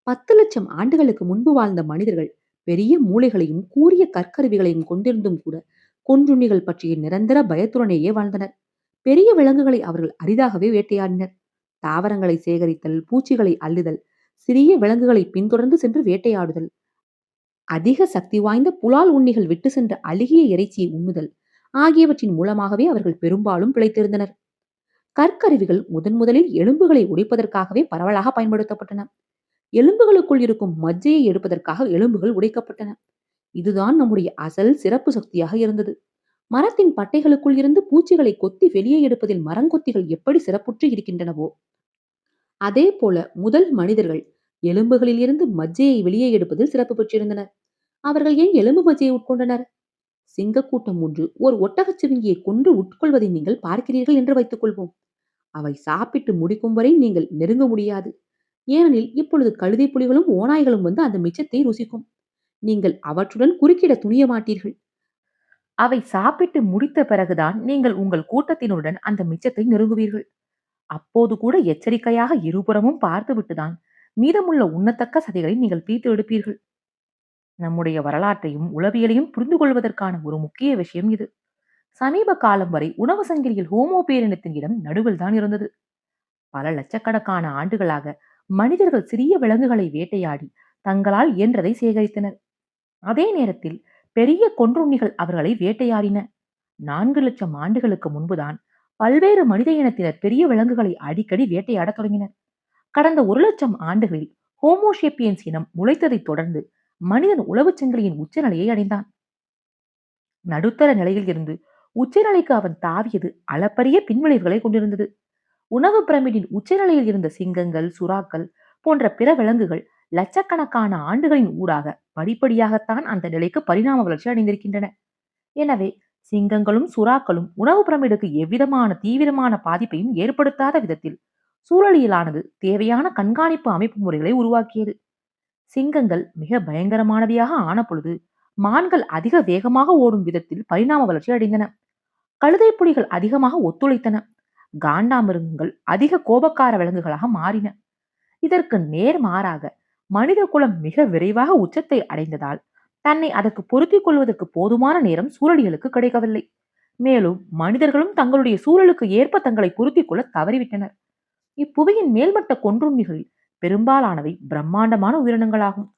10 லட்சம் ஆண்டுகளுக்கு முன்பு வாழ்ந்த மனிதர்கள் பெரிய மூளைகளையும் கூரிய கற்கருவிகளையும் கொண்டிருந்தும் கூட கொன்றுண்ணிகள் பற்றிய நிரந்தர பயத்துடனேயே வாழ்ந்தனர். பெரிய விலங்குகளை அவர்கள் அரிதாகவே வேட்டையாடினர். தாவரங்களை சேகரித்தல், பூச்சிகளை அள்ளுதல், சிறிய விலங்குகளை பின்தொடர்ந்து சென்று வேட்டையாடுதல், அதிக சக்தி வாய்ந்த புலால் உண்ணிகள் விட்டு சென்ற அழுகிய இறைச்சியை உண்ணுதல் ஆகியவற்றின் மூலமாகவே அவர்கள் பெரும்பாலும் பிழைத்திருந்தனர். கற்கருவிகள் முதலில் எலும்புகளை உடைப்பதற்காகவே பரவலாக பயன்படுத்தப்பட்டன. எலும்புகளுக்குள் இருக்கும் மஜ்ஜையை எடுப்பதற்காக எலும்புகள் உடைக்கப்பட்டன. இதுதான் நம்முடைய அசல் சிறப்பு சக்தியாக இருந்தது. மரத்தின் பட்டைகளுக்குள் இருந்து பூச்சிகளை கொத்தி வெளியே எடுப்பதில் மரங்கொத்திகள் எப்படி சிறப்புற்று இருக்கின்றனவோ அதே போல முதல் மனிதர்கள் எலும்புகளில் இருந்து மஜ்ஜையை வெளியே எடுப்பதில் சிறப்பு பெற்றிருந்தனர். அவர்கள் ஏன் எலும்பு மஜ்ஜையை உட்கொண்டனர்? சிங்கக்கூட்டம் ஒன்று ஒரு ஒட்டகச் சிவிங்கியை கொன்று உட்கொள்வதை நீங்கள் பார்க்கிறீர்கள் என்று வைத்துக் கொள்வோம். அவை சாப்பிட்டு முடிக்கும் வரை நீங்கள் நெருங்க முடியாது. ஏனெனில் இப்பொழுது கழுதை புலிகளும் ஓநாய்களும் வந்து அந்த மிச்சத்தை ருசிக்கும். நீங்கள் அவற்றுடன் குறுக்கிட துணிய மாட்டீர்கள். அவை சாப்பிட்டு முடித்த பிறகுதான் நீங்கள் உங்கள் கூட்டத்தினுடன் அந்த மிச்சத்தை நெருங்குவீர்கள். அப்போது கூட எச்சரிக்கையாக இருபுறமும் பார்த்துவிட்டுதான் மீதமுள்ள உண்ணத்தக்க சதைகளை நீங்கள் பீத்து எடுப்பீர்கள். நம்முடைய வரலாற்றையும் உளவியலையும் புரிந்து கொள்வதற்கான ஒரு முக்கிய விஷயம் இது. சமீப காலம் வரை உணவு சங்கிலியில் ஹோமோ பேரினத்தின் இடம் நடுவில் தான் இருந்தது. பல லட்சக்கணக்கான ஆண்டுகளாக மனிதர்கள் சிறிய விலங்குகளை வேட்டையாடி தங்களால் இயன்றதை சேகரித்தனர். அதே நேரத்தில் பெரிய கொன்றுண்ணிகள் அவர்களை வேட்டையாடின. 4 லட்சம் ஆண்டுகளுக்கு முன்புதான் பல்வேறு மனித இனத்தினர் பெரிய விலங்குகளை அடிக்கடி வேட்டையாட தொடங்கினர். கடந்த 1 லட்சம் ஆண்டுகளில் ஹோமோசேப்பியன்ஸ் இனம் முளைத்ததைத் தொடர்ந்து மனிதன் உளவுச் சங்கிலியின் உச்சநிலையை அடைந்தான். நடுத்தர நிலையில் இருந்து உச்சநிலைக்கு அவன் தாவியது அளப்பரிய பின்விளைவுகளை கொண்டிருந்தது. உணவு பிரமிடின் உச்சநிலையில் இருந்த சிங்கங்கள், சுறாக்கள் போன்ற பிற விலங்குகள் லட்சக்கணக்கான ஆண்டுகளின் ஊடாக படிப்படியாகத்தான் அந்த நிலைக்கு பரிணாம வளர்ச்சி அடைந்திருக்கின்றன. எனவே சிங்கங்களும் சுறாக்களும் உணவு பிரமிடுக்கு எவ்விதமான தீவிரமான பாதிப்பையும் ஏற்படுத்தாத விதத்தில் சூழலியலானது தேவையான கண்காணிப்பு அமைப்பு முறைகளை உருவாக்கியது. சிங்கங்கள் மிக பயங்கரமானவையாக ஆன பொழுது மான்கள் அதிக வேகமாக ஓடும் விதத்தில் பரிணாம வளர்ச்சி அடைந்தன. கழுதை புலிகள் அதிகமாக ஒத்துழைத்தன. காண்டாமிருகங்கள் அதிக கோபக்கார விலங்குகளாக மாறின. இதற்கு நேர்மாறாக மனித குலம் மிக விரைவாக உச்சத்தை அடைந்ததால் தன்னை அதற்கு பொருத்திக் கொள்வதற்கு போதுமான நேரம் சூழலியலுக்கு கிடைக்கவில்லை. மேலும் மனிதர்களும் தங்களுடைய சூழலுக்கு ஏற்ப தங்களை பொருத்திக் கொள்ள தவறிவிட்டனர். இப்புவியின் மேல்மட்ட கொன்றுண்ணிகளில் பெரும்பாலானவை பிரம்மாண்டமான உயிரினங்களாகும்.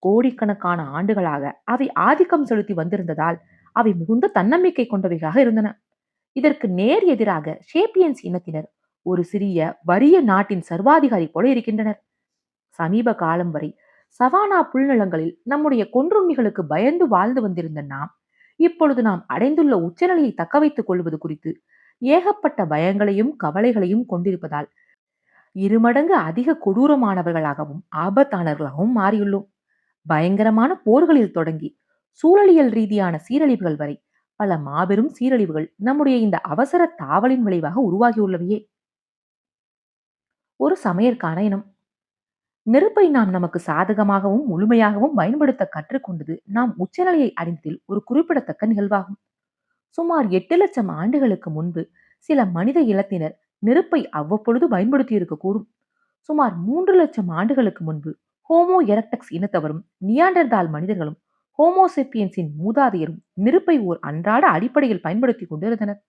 கோடிக்கணக்கான ஆண்டுகளாக அவை ஆதிக்கம் செலுத்தி வந்திருந்ததால் அவை மிகுந்த தன்னம்பிக்கை கொண்டவையாக இருந்தன. இதற்கு நேர் எதிராக ஷேப்பியன்ஸ் இனத்தினர் ஒரு சிறிய வறிய நாட்டின் சர்வாதிகாரி போல இருக்கின்றனர். சமீப காலம் வரை சவானா புல்நிலங்களில் நம்முடைய கொன்றுண்ணிகளுக்கு பயந்து வாழ்ந்து வந்திருந்த நாம், இப்பொழுது நாம் அடைந்துள்ள உச்சநிலையை தக்க வைத்துக் கொள்வது குறித்து ஏகப்பட்ட பயங்களையும் கவலைகளையும் கொண்டிருப்பதால் இருமடங்கு அதிக கொடூரமானவர்களாகவும் ஆபத்தானவர்களாகவும் மாறியுள்ளோம். பயங்கரமான போர்களில் தொடங்கி சூழலியல் ரீதியான சீரழிவுகள் வரை பல மாபெரும் சீரழிவுகள் நம்முடைய இந்த அவசர தாவலின் விளைவாக உருவாகியுள்ளவையே. ஒரு சமையற்கான இனம். நெருப்பை நாம் நமக்கு சாதகமாகவும் முழுமையாகவும் பயன்படுத்த கற்றுக்கொண்டது நாம் உச்சநிலையை அடைந்ததில் ஒரு குறிப்பிடத்தக்க நிகழ்வாகும். சுமார் 8 லட்சம் ஆண்டுகளுக்கு முன்பு சில மனித இனத்தினர் நெருப்பை அவ்வப்பொழுது பயன்படுத்தி இருக்கக்கூடும். சுமார் 3 லட்சம் ஆண்டுகளுக்கு முன்பு ஹோமோ எரக்டக்ஸ் இனத்தவரும் நியாண்டர்தால் மனிதர்களும் ஹோமோசெப்பியன்ஸின் மூதாதையரும் நெருப்பை ஓர் அன்றாட அடிப்படையில் பயன்படுத்தி கொண்டிருந்தனர்.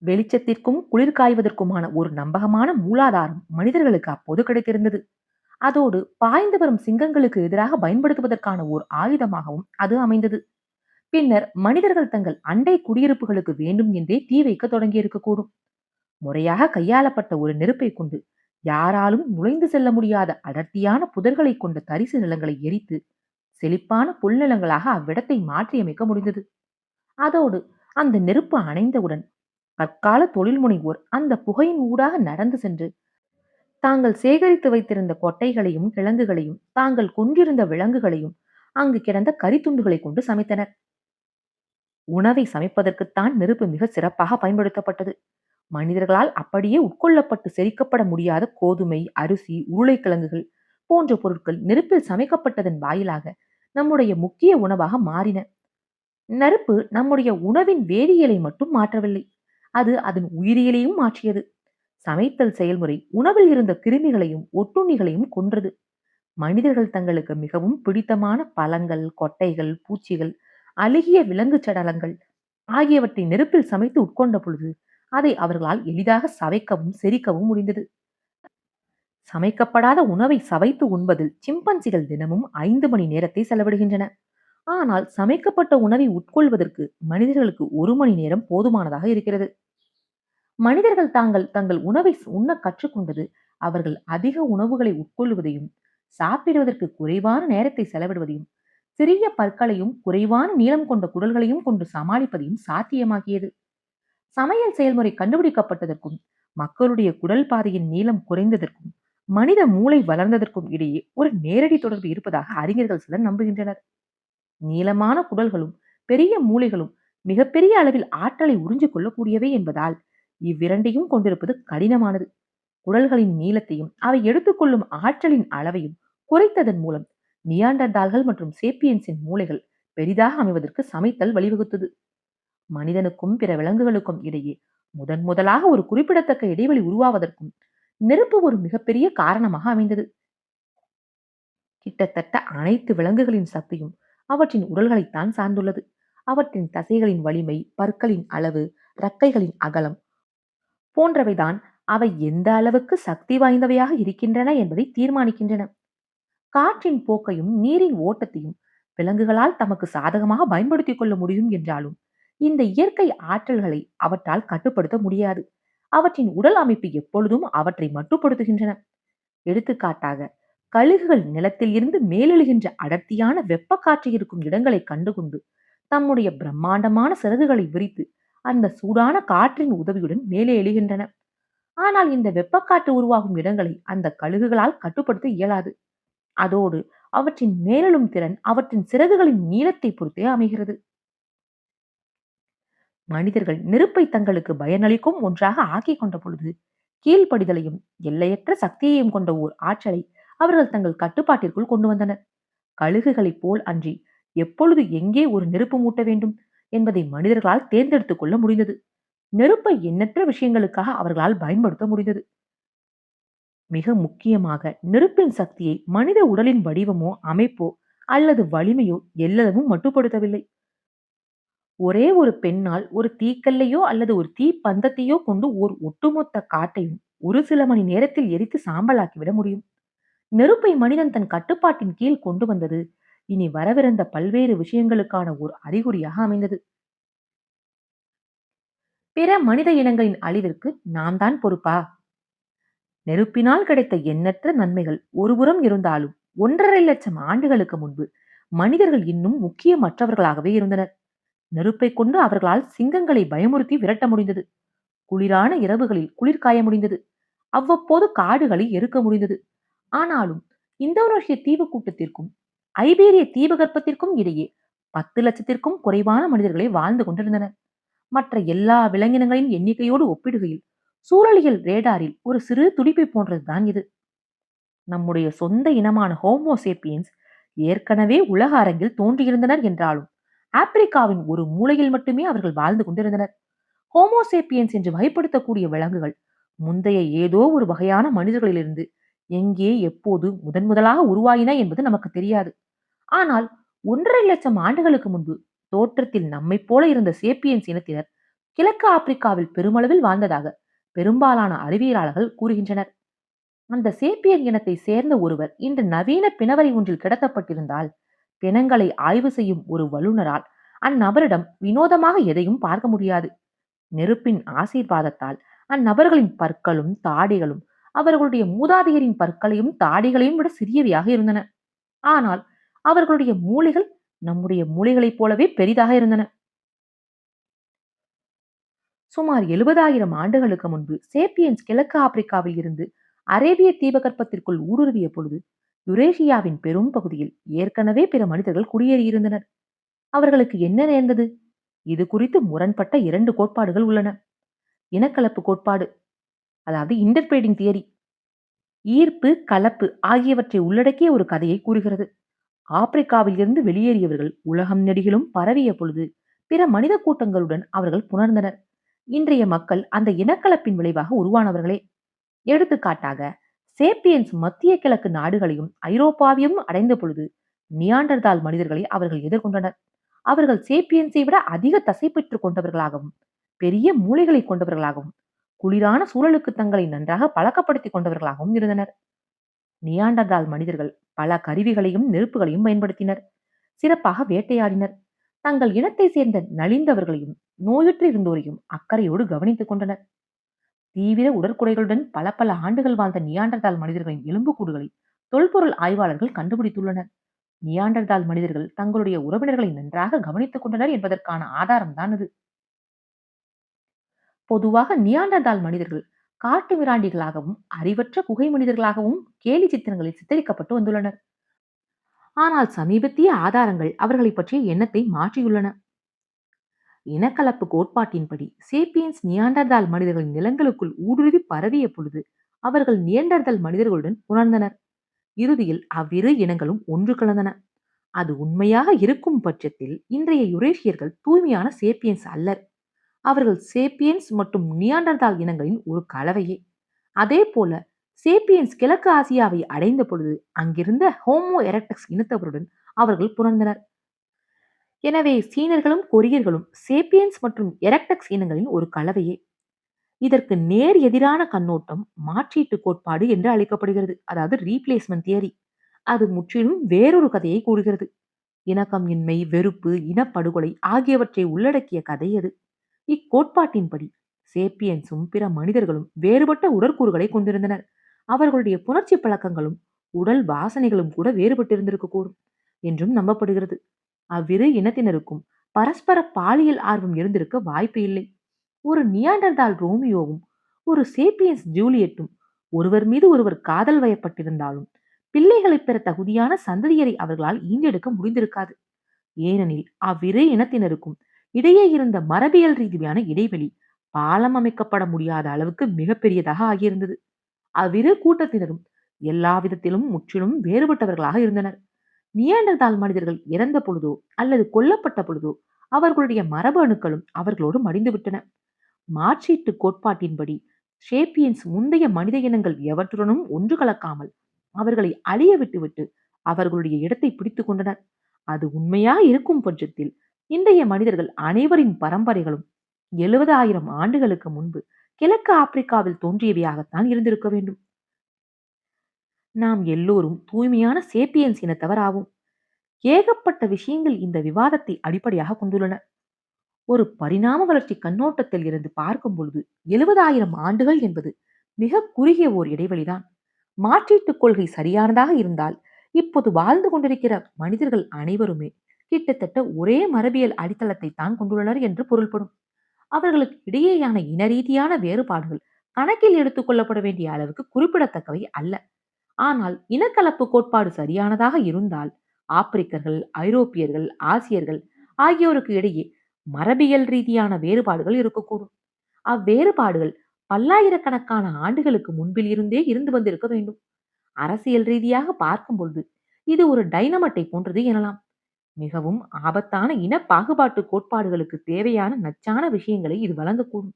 வெளிச்சத்திற்கும் குளிர் காய்வதற்குமான ஒரு நம்பகமான மூலாதாரம் மனிதர்களுக்கு அப்போது கிடைத்திருந்தது. அதோடு பாய்ந்து வரும் சிங்கங்களுக்கு எதிராக பயன்படுத்துவதற்கான ஓர் ஆயுதமாகவும் அது அமைந்தது. பின்னர் மனிதர்கள் தங்கள் அண்டை குடியிருப்புகளுக்கு வேண்டும் என்றே தீ வைக்க தொடங்கி இருக்கக்கூடும். முறையாக கையாளப்பட்ட ஒரு நெருப்பை கொண்டு யாராலும் நுழைந்து செல்ல முடியாத அடர்த்தியான புதர்களை கொண்ட தரிசு நிலங்களை எரித்து செழிப்பான புல்நிலங்களாக அவ்விடத்தை மாற்றியமைக்க முடிந்தது. அதோடு அந்த நெருப்பு அணைந்தவுடன் தற்கால தொழில் முனைவோர் அந்த புகையின் ஊடாக நடந்து சென்று தாங்கள் சேகரித்து வைத்திருந்த கொட்டைகளையும் கிழங்குகளையும் தாங்கள் கொன்றிருந்த விலங்குகளையும் அங்கு கிடந்த கரித்துண்டுகளை கொண்டு சமைத்தனர். உணவை சமைப்பதற்குத்தான் நெருப்பு மிக சிறப்பாக பயன்படுத்தப்பட்டது. மனிதர்களால் அப்படியே உட்கொள்ளப்பட்டு செரிக்கப்பட முடியாத கோதுமை, அரிசி, உருளைக்கிழங்குகள் போன்ற பொருட்கள் நெருப்பில் சமைக்கப்பட்டதன் வாயிலாக நம்முடைய முக்கிய உணவாக மாறின. நெருப்பு நம்முடைய உணவின் வேதியியலை மட்டும் மாற்றவில்லை, அது அதன் உயிரியலையும் மாற்றியது. சமைத்தல் செயல்முறை உணவில் இருந்த கிருமிகளையும் ஒட்டுண்ணிகளையும் கொன்றது. மனிதர்கள் தங்களுக்கு மிகவும் பிடித்தமான பழங்கள், கொட்டைகள், பூச்சிகள், அழுகிய விலங்கு சடலங்கள் ஆகியவற்றை நெருப்பில் சமைத்து உட்கொண்ட பொழுது அதை அவர்களால் எளிதாக சவைக்கவும் செரிக்கவும் முடிந்தது. சமைக்கப்படாத உணவை சவைத்து உண்பதில் சிம்பன்சிகள் தினமும் 5 மணி நேரத்தை செலவிடுகின்றன. ஆனால் சமைக்கப்பட்ட உணவை உட்கொள்வதற்கு மனிதர்களுக்கு 1 மணி நேரம் போதுமானதாக இருக்கிறது. மனிதர்கள் தாங்கள் தங்கள் உணவை உண்ண கற்றுக்கொண்டது அவர்கள் அதிக உணவுகளை உட்கொள்வதையும் சாப்பிடுவதற்கு குறைவான நேரத்தை செலவிடுவதையும் சிறிய பற்களையும் குறைவான நீளம் கொண்ட குடல்களையும் கொண்டு சமாளிப்பதையும் சாத்தியமாக்கியது. சமையல் செயல்முறை கண்டுபிடிக்கப்பட்டதற்கும் மக்களுடைய குடல் பாதையின் நீளம் குறைந்ததற்கும் மனித மூளை வளர்ந்ததற்கும் இடையே ஒரு நேரடி தொடர்பு இருப்பதாக அறிஞர்கள் சிலர் நம்புகின்றனர். நீளமான குடல்களும் பெரிய மூளைகளும் மிகப்பெரிய அளவில் ஆற்றலை உறிஞ்சிக் கொள்ளக்கூடியவை என்பதால் இவ்விரண்டையும் கொண்டிருப்பது கடினமானது. குடல்களின் நீளத்தையும் அவை எடுத்துக்கொள்ளும் ஆற்றலின் அளவையும் குறைத்ததன் மூலம் நியாண்டர்தால்கள் மற்றும் சேப்பியன்ஸின் மூளைகள் பெரிதாக அமைவதற்கு சமைத்தல் வழிவகுத்தது. மனிதனுக்கும் பிற விலங்குகளுக்கும் இடையே முதன் முதலாக ஒரு குறிப்பிடத்தக்க இடைவெளி உருவாவதற்கும் நெருப்பு ஒரு மிகப்பெரிய காரணமாக அமைந்தது. கிட்டத்தட்ட அனைத்து விலங்குகளின் சக்தியும் அவற்றின் உடல்களைத்தான் சார்ந்துள்ளது. அவற்றின் தசைகளின் வலிமை, பற்களின் அளவு, இறக்கைகளின் அகலம் போன்றவைதான் அவை எந்த அளவுக்கு சக்தி வாய்ந்தவையாக இருக்கின்றன என்பதை தீர்மானிக்கின்றன. காற்றின் போக்கையும் நீரின் ஓட்டத்தையும் விலங்குகளால் தமக்கு சாதகமாக பயன்படுத்திக் கொள்ள முடியும் என்றாலும் இந்த இயற்கை ஆற்றல்களை அவற்றால் கட்டுப்படுத்த முடியாது. அவற்றின் உடல் அமைப்பு எப்பொழுதும் அவற்றை மட்டுப்படுத்துகின்றன. எடுத்துக்காட்டாக கழுகுகள் நிலத்தில் இருந்து மேலெழுகின்ற அடர்த்தியான வெப்ப காற்று இருக்கும் இடங்களை கண்டுகொண்டு தம்முடைய பிரம்மாண்டமான சிறகுகளை விரித்து அந்த சூடான காற்றின் உதவியுடன் மேலே எழுகின்றன. ஆனால் இந்த வெப்பக்காற்று உருவாகும் இடங்களை அந்த கழுகுகளால் கட்டுப்படுத்த இயலாது. அதோடு அவற்றின் மேலெழும் திறன் அவற்றின் சிறகுகளின் நீளத்தை பொறுத்தே அமைகிறது. மனிதர்கள் நெருப்பை தங்களுக்கு பயனளிக்கும் ஒன்றாக ஆக்கிக் கொண்ட பொழுது கீழ்ப்படிதலையும் எல்லையற்ற சக்தியையும் கொண்ட ஓர் ஆற்றலை அவர்கள் தங்கள் கட்டுப்பாட்டிற்குள் கொண்டு வந்தனர். கழுகுகளைப் போல் அன்றி எப்பொழுது எங்கே ஒரு நெருப்பு மூட்ட வேண்டும் என்பதை மனிதர்களால் தேர்ந்தெடுத்துக் கொள்ள முடிந்தது. நெருப்பை எண்ணற்ற விஷயங்களுக்காக அவர்களால் பயன்படுத்த முடிந்தது. மிக முக்கியமாக நெருப்பின் சக்தியை மனித உடலின் வடிவமோ அமைப்போ அல்லது வலிமையோ எல்லளவும் மட்டுப்படுத்தவில்லை. ஒரே ஒரு பெண்ணால் ஒரு தீக்கல்லையோ அல்லது ஒரு தீப்பந்தத்தையோ கொண்டு ஓர் ஒட்டுமொத்த காட்டையும் ஒரு சில மணி நேரத்தில் எரித்து சாம்பலாக்கிவிட முடியும். நெருப்பை மனிதன் தன் கட்டுப்பாட்டின் கீழ் கொண்டு வந்தது இனி வரவிருந்த பல்வேறு விஷயங்களுக்கான ஒரு அறிகுறியாக அமைந்தது. பிற மனித இனங்களின் அழிவிற்கு நாம் தான் பொறுப்பா? நெருப்பினால் கிடைத்த எண்ணற்ற நன்மைகள் ஒருபுறம் இருந்தாலும் 1,50,000 ஆண்டுகளுக்கு முன்பு மனிதர்கள் இன்னும் முக்கியமற்றவர்களாகவே இருந்தனர். நெருப்பை கொண்டு அவர்களால் சிங்கங்களை பயமுறுத்தி விரட்ட முடிந்தது. குளிரான இரவுகளில் குளிர் காய முடிந்தது. அவ்வப்போது காடுகளை எருக்க முடிந்தது. ஆனாலும் இந்தோனேஷிய தீவு கூட்டத்திற்கும் ஐபேரிய தீபகற்பத்திற்கும் இடையே 10,00,000த்திற்கும் குறைவான மனிதர்களே வாழ்ந்து கொண்டிருந்தனர். மற்ற எல்லா விலங்கினங்களின் எண்ணிக்கையோடு ஒப்பிடுகையில் சூழலியல் ரேடாரில் ஒரு சிறு துடிப்பை போன்றதுதான் இது. நம்முடைய சொந்த இனமான ஹோமோசேப்பியன்ஸ் ஏற்கனவே உலக அரங்கில் தோன்றியிருந்தனர் என்றாலும் ஆப்பிரிக்காவின் ஒரு மூலையில் மட்டுமே அவர்கள் வாழ்ந்து கொண்டிருந்தனர். ஹோமோசேப்பியன்ஸ் என்று வகைப்படுத்தக்கூடிய விலங்குகள் முந்தைய ஏதோ ஒரு வகையான மனிதர்களிலிருந்து எங்கே எப்போது முதன்முதலாக உருவாயின என்பது நமக்கு தெரியாது. ஆனால் 1,50,000 ஆண்டுகளுக்கு முன்பு தோற்றத்தில் நம்மைப் போல இருந்த சேப்பியன்ஸ் இனத்தினர் கிழக்கு ஆப்பிரிக்காவில் பெருமளவில் வாழ்ந்ததாக பெரும்பாலான அறிவியலாளர்கள் கூறுகின்றனர். அந்த சேப்பியன் இனத்தை சேர்ந்த ஒருவர் இன்று நவீன பிணவரை ஒன்றில் கிடத்தப்பட்டிருந்தால் பிணங்களை ஆய்வு செய்யும் ஒரு வல்லுநரால் அந்நபரிடம் வினோதமாக எதையும் பார்க்க முடியாது. நெருப்பின் ஆசீர்வாதத்தால் அந்நபர்களின் பற்களும் தாடிகளும் அவர்களுடைய மூதாதையரின் பற்களையும் தாடிகளையும் விட சிறியவையாக இருந்தன. ஆனால் அவர்களுடைய மூளைகள் நம்முடைய மூளைகளைப் போலவே பெரிதாக இருந்தன. சுமார் 70,000 ஆண்டுகளுக்கு முன்பு சேப்பியன்ஸ் கிழக்கு ஆப்பிரிக்காவில் இருந்து அரேபிய தீபகற்பத்திற்குள் ஊடுருவிய பொழுது யுரேஷியாவின் பெரும் பகுதியில் ஏற்கனவே பிற மனிதர்கள் குடியேறியிருந்தனர். அவர்களுக்கு என்ன நேர்ந்தது? இது குறித்து முரண்பட்ட 2 கோட்பாடுகள் உள்ளன. இனக்கலப்பு கோட்பாடு, அதாவது இன்டர்பிரேட்டிங் தியரி, ஈர்ப்பு கலப்பு ஆகியவற்றை உள்ளடக்கிய ஒரு கதையை கூறுகிறது. ஆப்பிரிக்காவில் இருந்து வெளியேறியவர்கள் உலகம் நெடுகிலும் பரவிய பொழுது பிற மனித கூட்டங்களுடன் அவர்கள் புணர்ந்தனர். இன்றைய மக்கள் அந்த இனக்கலப்பின் விளைவாக உருவானவர்களே. எடுத்துக்காட்டாக, சேப்பியன்ஸ் மத்திய கிழக்கு நாடுகளையும் ஐரோப்பாவையும் அடைந்த பொழுது நியாண்டர்தால் மனிதர்களை அவர்கள் எதிர்கொண்டனர். அவர்கள் சேப்பியன்ஸை விட அதிக தசை பெற்றுக் கொண்டவர்களாகவும் பெரிய மூளைகளை கொண்டவர்களாகவும் குளிரான சூழலுக்கு தங்களை நன்றாக பழக்கப்படுத்திக் கொண்டவர்களாகவும் இருந்தனர். நியாண்டர்தால் மனிதர்கள் பல கருவிகளையும் நெருப்புகளையும் பயன்படுத்தினர். சிறப்பாக வேட்டையாடினர். தங்கள் இனத்தை சேர்ந்த நலிந்தவர்களையும் நோயுற்று இருந்தோரையும் அக்கறையோடு கவனித்துக் கொண்டனர். தீவிர உடற்குறைகளுடன் பல பல ஆண்டுகள் வாழ்ந்த நியாண்டர்தால் மனிதர்களின் எலும்புக்கூடுகளை தொல்பொருள் ஆய்வாளர்கள் கண்டுபிடித்துள்ளனர். நியாண்டர்தால் மனிதர்கள் தங்களுடைய உறவினர்களை நன்றாக கவனித்துக் கொண்டனர் என்பதற்கான ஆதாரம் தான் இது. பொதுவாக நியாண்டர்தால் மனிதர்கள் காட்டு மிராண்டிகளாகவும் அறிவற்ற குகை மனிதர்களாகவும் கேலி சித்திரங்களில் சித்தரிக்கப்பட்டு வந்துள்ளனர். ஆனால் சமீபத்திய ஆதாரங்கள் அவர்களை பற்றிய எண்ணத்தை மாற்றியுள்ளன. இனக்கலப்பு கோட்பாட்டின்படி சேப்பியன்ஸ் நியாண்டர்தால் மனிதர்களின் நிலங்களுக்குள் ஊடுருவி பரவிய பொழுது அவர்கள் நியண்டர்தல் மனிதர்களுடன் உணர்ந்தனர். இறுதியில் அவ்விரு இனங்களும் ஒன்று கலந்தன. அது உண்மையாக இருக்கும் பட்சத்தில் இன்றைய யுரேஷியர்கள் தூய்மையான சேப்பியன்ஸ் அல்லர். அவர்கள் சேப்பியன்ஸ் மற்றும் நியாண்டர்தால் இனங்களின் ஒரு கலவையே. அதே போல சேப்பியன்ஸ் கிழக்கு ஆசியாவை அடைந்த பொழுது அங்கிருந்த ஹோமோ எரக்டஸ் இனத்தவருடன் அவர்கள் புணர்ந்தனர். எனவே சீனர்களும் கொரியர்களும் சேப்பியன்ஸ் மற்றும் எரக்டக்ஸ் இனங்களின் ஒரு கலவையே. இதற்கு நேர் எதிரான கண்ணோட்டம் மாற்றீட்டு கோட்பாடு என்று அழைக்கப்படுகிறது, அதாவது ரீப்ளேஸ்மெண்ட் தியரி. அது முற்றிலும் வேறொரு கதையை கூறுகிறது. இணக்கம் இன்மை, வெறுப்பு, இனப்படுகொலை ஆகியவற்றை உள்ளடக்கிய கதை அது. இக்கோட்பாட்டின்படி சேப்பியன்ஸும் பிற மனிதர்களும் வேறுபட்ட உடற்கூறுகளை கொண்டிருந்தனர். அவர்களுடைய புணர்ச்சி பழக்கங்களும் உடல் வாசனைகளும் கூட வேறுபட்டிருந்திருக்க கூடும் என்றும் நம்பப்படுகிறது. அவ்விரு இனத்தினருக்கும் பரஸ்பர பாலியல் ஆர்வம் இருந்திருக்க வாய்ப்பு இல்லை. ஒரு நியாண்டர்தால் ரோமியோவும் ஒரு சேப்பியன்ஸ் ஜூலியட்டும் ஒருவர் மீது ஒருவர் காதல் வயப்பட்டிருந்தாலும் பிள்ளைகளை பெற தகுதியான சந்ததியரை அவர்களால் ஈண்டெடுக்க முடிந்திருக்காது. ஏனெனில் அவ்விரு இனத்தினருக்கும் இடையே இருந்த மரபியல் ரீதியான இடைவெளி பாலம் அமைக்கப்பட முடியாத அளவுக்கு மிகப்பெரியதாக ஆகியிருந்தது. அவ்விரு கூட்டத்தினரும் எல்லா விதத்திலும் முற்றிலும் வேறுபட்டவர்களாக இருந்தனர். நியாண்டர்தால் மனிதர்கள் இறந்த பொழுதோ அல்லது கொல்லப்பட்ட பொழுதோ அவர்களுடைய மரபு அணுக்களும் அவர்களோடு மடிந்துவிட்டன. மாற்றீட்டு கோட்பாட்டின்படி ஷேப்பியன்ஸ் முந்தைய மனித இனங்கள் எவற்றுடனும் ஒன்று கலக்காமல் அவர்களை அழிய விட்டுவிட்டு அவர்களுடைய இடத்தை பிடித்துக் கொண்டனர். அது உண்மையா இருக்கும் பட்சத்தில் இன்றைய மனிதர்கள் அனைவரின் பரம்பரைகளும் 70,000 ஆண்டுகளுக்கு முன்பு கிழக்கு ஆப்பிரிக்காவில் தோன்றியவையாகத்தான் இருந்திருக்க வேண்டும். நாம் எல்லோரும் தூய்மையான சேப்பியன்ஸ் இனத்தவர் ஆவோம். ஏகப்பட்ட விஷயங்கள் இந்த விவாதத்தை அடிப்படையாக கொண்டுள்ளன. ஒரு பரிணாம வளர்ச்சி கண்ணோட்டத்தில் இருந்து பார்க்கும் பொழுது 70,000 ஆண்டுகள் என்பது மிக குறுகிய ஓர் இடைவெளிதான். மாற்றீட்டுக் கொள்கை சரியானதாக இருந்தால் இப்போது வாழ்ந்து கொண்டிருக்கிற மனிதர்கள் அனைவருமே கிட்டத்தட்ட ஒரே மரபியல் அடித்தளத்தை தான் கொண்டுள்ளனர் என்று பொருள்படும். அவர்களுக்கு இடையேயான இன ரீதியான வேறுபாடுகள் கணக்கில் எடுத்துக் கொள்ளப்பட வேண்டிய அளவுக்கு குறிப்பிடத்தக்கவை அல்ல. ஆனால் இனக்கலப்பு கோட்பாடு சரியானதாக இருந்தால் ஆப்பிரிக்கர்கள், ஐரோப்பியர்கள், ஆசியர்கள் ஆகியோருக்கு இடையே மரபியல் ரீதியான வேறுபாடுகள் இருக்கக்கூடும். அவ்வேறுபாடுகள் பல்லாயிரக்கணக்கான ஆண்டுகளுக்கு முன்பில் இருந்தே இருந்து வந்திருக்க வேண்டும். அரசியல் ரீதியாக பார்க்கும் பொழுது இது ஒரு டைனமட்டை போன்றது எனலாம். மிகவும் ஆபத்தான இன பாகுபாட்டு கோட்பாடுகளுக்கு தேவையான நச்சான விஷயங்களை இது வழங்கக்கூடும்.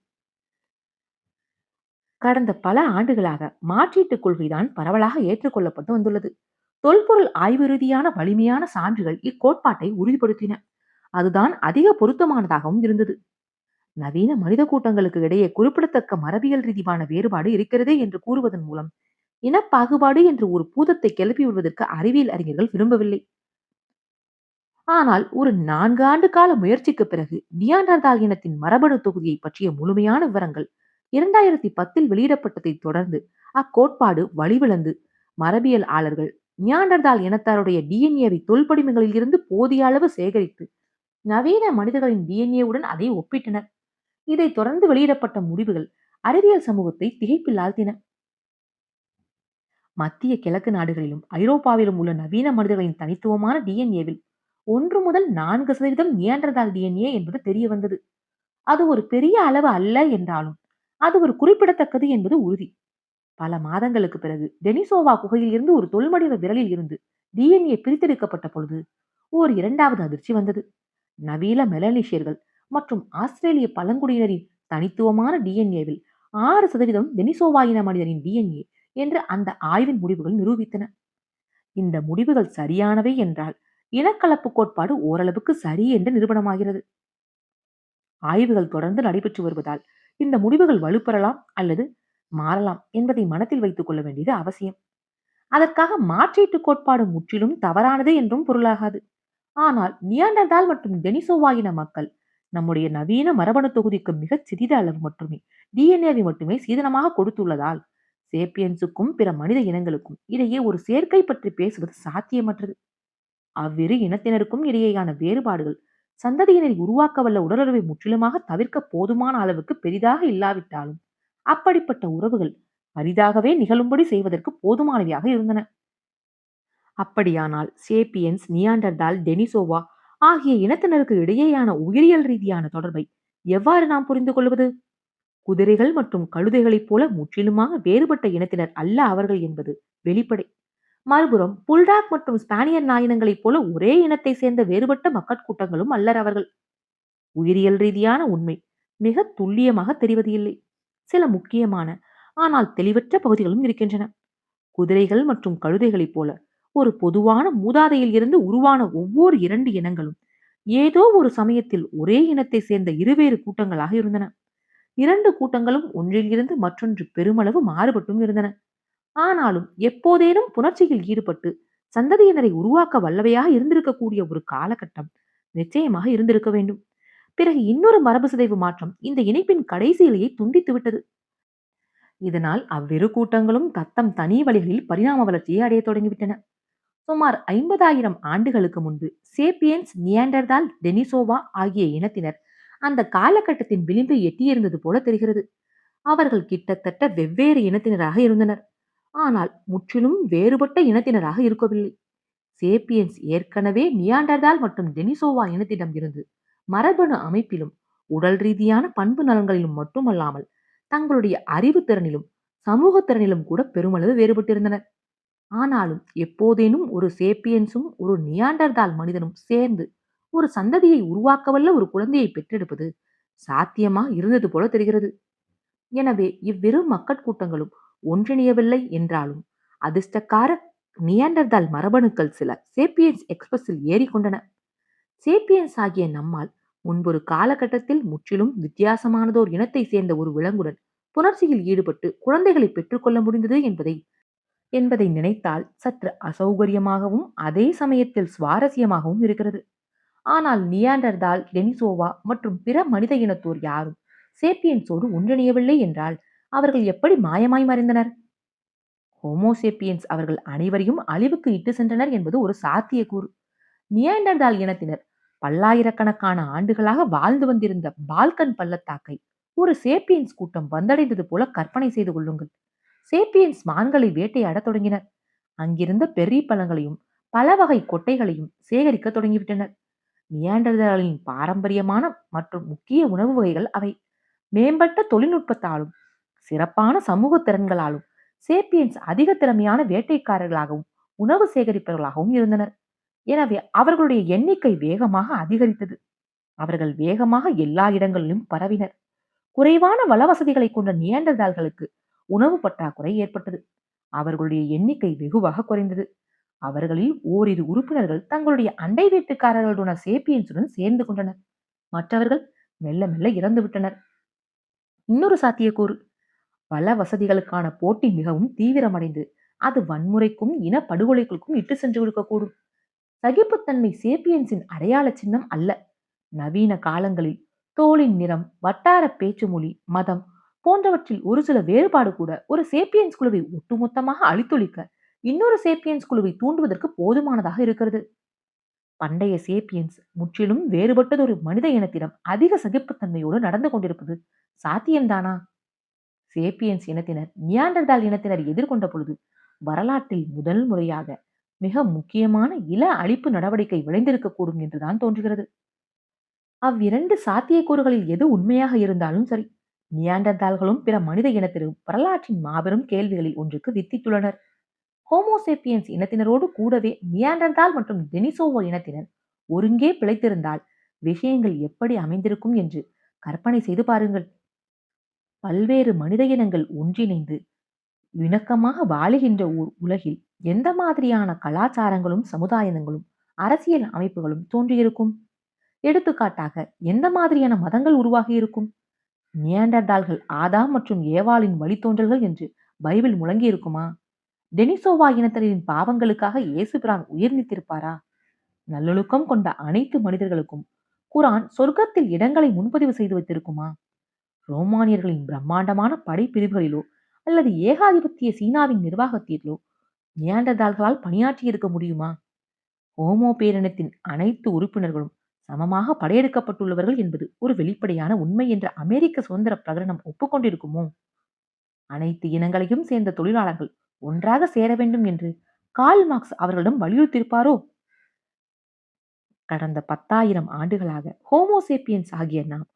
கடந்த பல ஆண்டுகளாக மாற்றீட்டுக் கொள்கைதான் பரவலாக ஏற்றுக்கொள்ளப்பட்டு வந்துள்ளது. தொல்பொருள் ஆய்வு ரீதியான வலிமையான சான்றுகள் இக்கோட்பாட்டை உறுதிப்படுத்தின. அதுதான் அதிக பொருத்தமானதாகவும் இருந்தது. நவீன மனித கூட்டங்களுக்கு இடையே குறிப்பிடத்தக்க மரபியல் ரீதியான வேறுபாடு இருக்கிறது என்று கூறுவதன் மூலம் இனப்பாகுபாடு என்று ஒரு பூதத்தை கிளப்பி விடுவதற்கு அறிவியல் அறிஞர்கள் விரும்பவில்லை. ஆனால் ஒரு 4 ஆண்டு கால முயற்சிக்கு பிறகு நியாண்டர்தால் இனத்தின் மரபணு தொகுதியை பற்றிய முழுமையான விவரங்கள் 2010 வெளியிடப்பட்டதை தொடர்ந்து அக்கோட்பாடு வழிவிழந்து மரபியல் ஆளர்கள் நியாண்டர்தால் இனத்தாருடைய டிஎன்ஏவை தொல்படிமங்களில் இருந்து போதிய அளவு சேகரித்து நவீன மனிதர்களின் டிஎன்ஏவுடன் அதை ஒப்பிட்டனர். இதைத் தொடர்ந்து வெளியிடப்பட்ட முடிவுகள் அறிவியல் சமூகத்தை திகைப்பில் ஆழ்த்தின. மத்திய கிழக்கு நாடுகளிலும் ஐரோப்பாவிலும் உள்ள நவீன மனிதர்களின் தனித்துவமான டிஎன்ஏவில் 1 முதல் 4% நியாண்டர்தால் டிஎன்ஏ என்பது தெரிய வந்தது. அது ஒரு பெரிய அளவு அல்ல என்றாலும் அது ஒரு குறிப்பிடத்தக்கது என்பது உறுதி. பல மாதங்களுக்கு பிறகு டெனிசோவா குகையில் இருந்து ஒரு தொல்மடிவ விரலில் இருந்து டிஎன்ஏ பிரித்தெடுக்கப்பட்ட பொழுது ஓர் இரண்டாவது அதிர்ச்சி வந்தது. நவீன மெலனீஷியர்கள் மற்றும் ஆஸ்திரேலிய பழங்குடியினரின் தனித்துவமான டிஎன்ஏவில் 6% டெனிசோவா இன மனிதனின் டிஎன்ஏ என்று அந்த ஆய்வின் முடிவுகள் நிரூபித்தன. இந்த முடிவுகள் சரியானவை என்றால் இனக்கலப்பு கோட்பாடு ஓரளவுக்கு சரி என்று நிரூபணமாகிறது. ஆய்வுகள் தொடர்ந்து நடைபெற்று வருவதால் இந்த முடிவுகள் வலுப்பெறலாம் அல்லது மாறலாம் என்பதை மனத்தில் வைத்துக் கொள்ள வேண்டியது அவசியம். அதற்காக மாற்றீட்டு கோட்பாடு முற்றிலும் தவறானது என்றும் பொருளாகாது. ஆனால் நியாண்டர்தால் மற்றும் டெனிசோவா இன மக்கள் நம்முடைய நவீன மரபணு தொகுதிக்கு மிகச் சிறித அளவு மட்டுமே டிஎன்ஏவை மட்டுமே சீதனமாக கொடுத்துள்ளதால் சேப்பியன்ஸுக்கும் பிற மனித இனங்களுக்கும் இடையே ஒரு சேர்க்கை பற்றி பேசுவது சாத்தியமற்றது. அவ்விரு இனத்தினருக்கும் இடையேயான வேறுபாடுகள் சந்ததியினரை உருவாக்க வல்ல உடலுறவை முற்றிலுமாக தவிர்க்க போதுமான அளவுக்கு பெரிதாக இல்லாவிட்டாலும் அப்படிப்பட்ட உறவுகள் அரிதாகவே நிகழும்படி செய்வதற்கு போதுமானவையாக இருந்தன. அப்படியானால் சேப்பியன்ஸ், நியாண்டர்தால், டெனிசோவா ஆகிய இனத்தினருக்கு இடையேயான உயிரியல் ரீதியான தொடர்பை எவ்வாறு நாம் புரிந்து கொள்வது? குதிரைகள் மற்றும் கழுதைகளைப் போல முற்றிலுமாக வேறுபட்ட இனத்தினர் அல்ல அவர்கள் என்பது வெளிப்படை. மறுபுறம் புல்டாக் மற்றும் ஸ்பானியர் நாயினங்களைப் போல ஒரே இனத்தை சேர்ந்த வேறுபட்ட மக்கட்கூட்டங்களும் அல்லர் அவர்கள். உயிரியல் ரீதியான உண்மை மிக துல்லியமாக தெரிவது இல்லை. சில முக்கியமான ஆனால் தெளிவற்ற பகுதிகளும் இருக்கின்றன. குதிரைகள் மற்றும் கழுதைகளைப் போல ஒரு பொதுவான மூதாதையில் இருந்து உருவான ஒவ்வொரு 2 இனங்களும் ஏதோ ஒரு சமயத்தில் ஒரே இனத்தை சேர்ந்த இருவேறு கூட்டங்களாக இருந்தன. 2 கூட்டங்களும் ஒன்றில் இருந்து மற்றொன்று பெருமளவு மாறுபட்டும் இருந்தன. ஆனாலும் எப்போதேனும் புணர்ச்சியில் ஈடுபட்டு சந்ததியினரை உருவாக்க வல்லவையாக இருந்திருக்கக்கூடிய ஒரு காலகட்டம் நிச்சயமாக இருந்திருக்க வேண்டும். பிறகு இன்னொரு மரபு சிதைவு மாற்றம் இந்த இணைப்பின் கடைசி இலையை துண்டித்து விட்டது. இதனால் அவ்விரு கூட்டங்களும் தத்தம் தனி வழிகளில் பரிணாம வளர்ச்சியை அடைய தொடங்கிவிட்டன. சுமார் 50,000 ஆண்டுகளுக்கு முன்பு சேப்பியன்ஸ், நியாண்டர்தால், டெனிசோவா ஆகிய இனத்தினர் அந்த காலகட்டத்தின் விளிம்பை எட்டியிருந்தது போல தெரிகிறது. அவர்கள் கிட்டத்தட்ட வெவ்வேறு இனத்தினராக இருந்தனர். ஆனால் முற்றிலும் வேறுபட்ட இனத்தினராக இருக்கவில்லை. சேப்பியன்ஸ் ஏற்கனவே நியாண்டர்தால் மற்றும் டெனிசோவா இனத்திடம் இருந்து மரபணு அமைப்பிலும் உடல் ரீதியான பண்பு நலன்களிலும் மட்டுமல்லாமல் தங்களுடைய அறிவு திறனிலும் சமூக திறனிலும் கூட பெருமளவு வேறுபட்டிருந்தனர். ஆனாலும் எப்போதேனும் ஒரு சேப்பியன்ஸும் ஒரு நியாண்டர்தால் மனிதனும் சேர்ந்து ஒரு சந்ததியை உருவாக்கவல்ல ஒரு குழந்தையை பெற்றெடுப்பது சாத்தியமா இருந்தது போல தெரிகிறது. எனவே இவ்விரு மக்கட்கூட்டங்களும் ஒன்றிணையவில்லை என்றாலும் அதிர்ஷ்டக்கார நியாண்டர்தால் மரபணுக்கள் சில சேப்பியன்ஸ் எக்ஸ்பிரஸில் ஏறிக்கொண்டன. சேப்பியன்ஸ் ஆகிய நம்மால் முன்பொரு காலகட்டத்தில் முற்றிலும் வித்தியாசமானதோர் இனத்தை சேர்ந்த ஒரு விலங்குடன் புணர்ச்சியில் ஈடுபட்டு குழந்தைகளை பெற்றுக்கொள்ள முடிந்தது என்பதை நினைத்தால் சற்று அசௌகரியமாகவும் அதே சமயத்தில் சுவாரஸ்யமாகவும் இருக்கிறது. ஆனால் நியாண்டர்தால், டெனிசோவா மற்றும் பிற மனித இனத்தோர் யாரும் சேப்பியன்ஸோடு ஒன்றிணையவில்லை என்றால் அவர்கள் எப்படி மாயமாய் மறைந்தனர்? ஹோமோசேப்பியன்ஸ் அவர்கள் அனைவரையும் அழிவுக்கு இட்டு சென்றனர் என்பது ஒரு சாத்தியக்கூறு. நியாண்டர்தால் இனத்தினர் பல்லாயிரக்கணக்கான ஆண்டுகளாக வாழ்ந்து வந்திருந்த பால்கன் பள்ளத்தாக்கை ஒரு சேப்பியன்ஸ் கூட்டம் வந்தடைந்தது போல கற்பனை செய்து கொள்ளுங்கள். சேப்பியன்ஸ் மான்களை வேட்டையாடத் தொடங்கினர். அங்கிருந்த பெர்ரி பழங்களையும் பல வகை கொட்டைகளையும் சேகரிக்க தொடங்கிவிட்டனர். நியாண்டர்தாலின் பாரம்பரியமான மற்றும் முக்கிய உணவு வகைகள் அவை. மேம்பட்ட தொழில்நுட்பத்தாலும் சிறப்பான சமூக திறன்களாலும் சேப்பியன்ஸ் அதிக திறமையான வேட்டைக்காரர்களாகவும் உணவு சேகரிப்பவர்களாகவும் இருந்தனர். எனவே அவர்களுடைய எண்ணிக்கை வேகமாக அதிகரித்தது. அவர்கள் வேகமாக எல்லா இடங்களிலும் பரவினர். குறைவான வளவசதிகளை கொண்ட நியாண்டர்தால்களுக்கு உணவு பற்றாக்குறை ஏற்பட்டது. அவர்களுடைய எண்ணிக்கை வெகுவாக குறைந்தது. அவர்களில் ஓரிரு உறுப்பினர்கள் தங்களுடைய அண்டை வீட்டுக்காரர்களுடன் சேப்பியன்ஸுடன் சேர்ந்து கொண்டனர். மற்றவர்கள் மெல்ல மெல்ல இறந்து விட்டனர். இன்னொரு சாத்தியக்கூறு, வள வசதிகளுக்கான போட்டி மிகவும் தீவிரமடைந்து அது வன்முறைக்கும் இன படுகொலைகளுக்கும் இட்டு சென்று கொடுக்கக்கூடும். சகிப்புத்தன்மை சேப்பியன்ஸின் அடையாள சின்னம் அல்ல. நவீன காலங்களில் தோலின் நிறம், வட்டார பேச்சு மொழி, மதம் போன்றவற்றில் ஒரு சில வேறுபாடு கூட ஒரு சேப்பியன்ஸ் குழுவை ஒட்டுமொத்தமாக அழித்தொழிக்க இன்னொரு சேப்பியன்ஸ் குழுவை தூண்டுவதற்கு போதுமானதாக இருக்கிறது. பண்டைய சேப்பியன்ஸ் முற்றிலும் வேறுபட்டதொரு மனித இனத்திடம் அதிக சகிப்புத்தன்மையோடு நடந்து கொண்டிருப்பது சாத்தியம்தானா? சேப்பியன்ஸ் இனத்தினர் நியாண்டர்தால் இனத்தினர் எதிர்கொண்ட பொழுது வரலாற்றில் முதல் முறையாக மிக முக்கியமான இன அழிப்பு நடவடிக்கை விளைந்திருக்கக்கூடும் என்றுதான் தோன்றுகிறது. அவ்விரண்டு சாத்தியக்கூறுகளில் எது உண்மையாக இருந்தாலும் சரி, நியாண்டர்தால்களும் பிற மனித இனத்தினரும் வரலாற்றின் மாபெரும் கேள்விகளில் ஒன்றுக்கு வித்திட்டுள்ளனர். ஹோமோசேப்பியன்ஸ் இனத்தினரோடு கூடவே நியாண்டர்தால் மற்றும் டெனிசோவோ இனத்தினர் ஒருங்கே பிழைத்திருந்தால் விஷயங்கள் எப்படி அமைந்திருக்கும் என்று கற்பனை செய்து பாருங்கள். பல்வேறு மனித இனங்கள் ஒன்றிணைந்து இணக்கமாக வாழுகின்ற ஓர் உலகில் எந்த மாதிரியான கலாச்சாரங்களும் சமுதாயங்களும் அரசியல் அமைப்புகளும் தோன்றியிருக்கும்? எடுத்துக்காட்டாக எந்த மாதிரியான மதங்கள் உருவாகி இருக்கும்? நியாண்டர்தால்கள் ஆதாம் மற்றும் ஏவாளின் வழித்தோன்றல்கள் என்று பைபிள் முழங்கி இருக்குமா? டெனிசோவா இனத்தரின் பாவங்களுக்காக இயேசு பிரான் உயிர் நீத்திருப்பாரா? நல்லொழுக்கம் கொண்ட அனைத்து மனிதர்களுக்கும் குரான் சொர்க்கத்தில் இடங்களை முன்பதிவு செய்து வைத்திருக்குமா? ரோமானியர்களின் பிரம்மாண்டமான படைப்பிரிவுகளிலோ அல்லது ஏகாதிபத்திய சீனாவின் நிர்வாகத்திலோ நியாண்டர்தால்களால் பணியாற்றி இருக்க முடியுமா? ஹோமோ பேரினத்தின் அனைத்து உறுப்பினர்களும் சமமாக படையெடுக்கப்பட்டுள்ளவர்கள் என்பது ஒரு வெளிப்படையான உண்மை என்ற அமெரிக்க சுதந்திர பிரகடனம் ஒப்புக்கொண்டிருக்குமோ? அனைத்து இனங்களையும் சேர்ந்த தொழிலாளர்கள் ஒன்றாக சேர வேண்டும் என்று கார்ல் மார்க்ஸ் அவர்களிடம் வலியுறுத்தியிருப்பாரோ? கடந்த 10,000 ஆண்டுகளாக ஹோமோசேப்பியன்ஸ் ஆகிய நாம்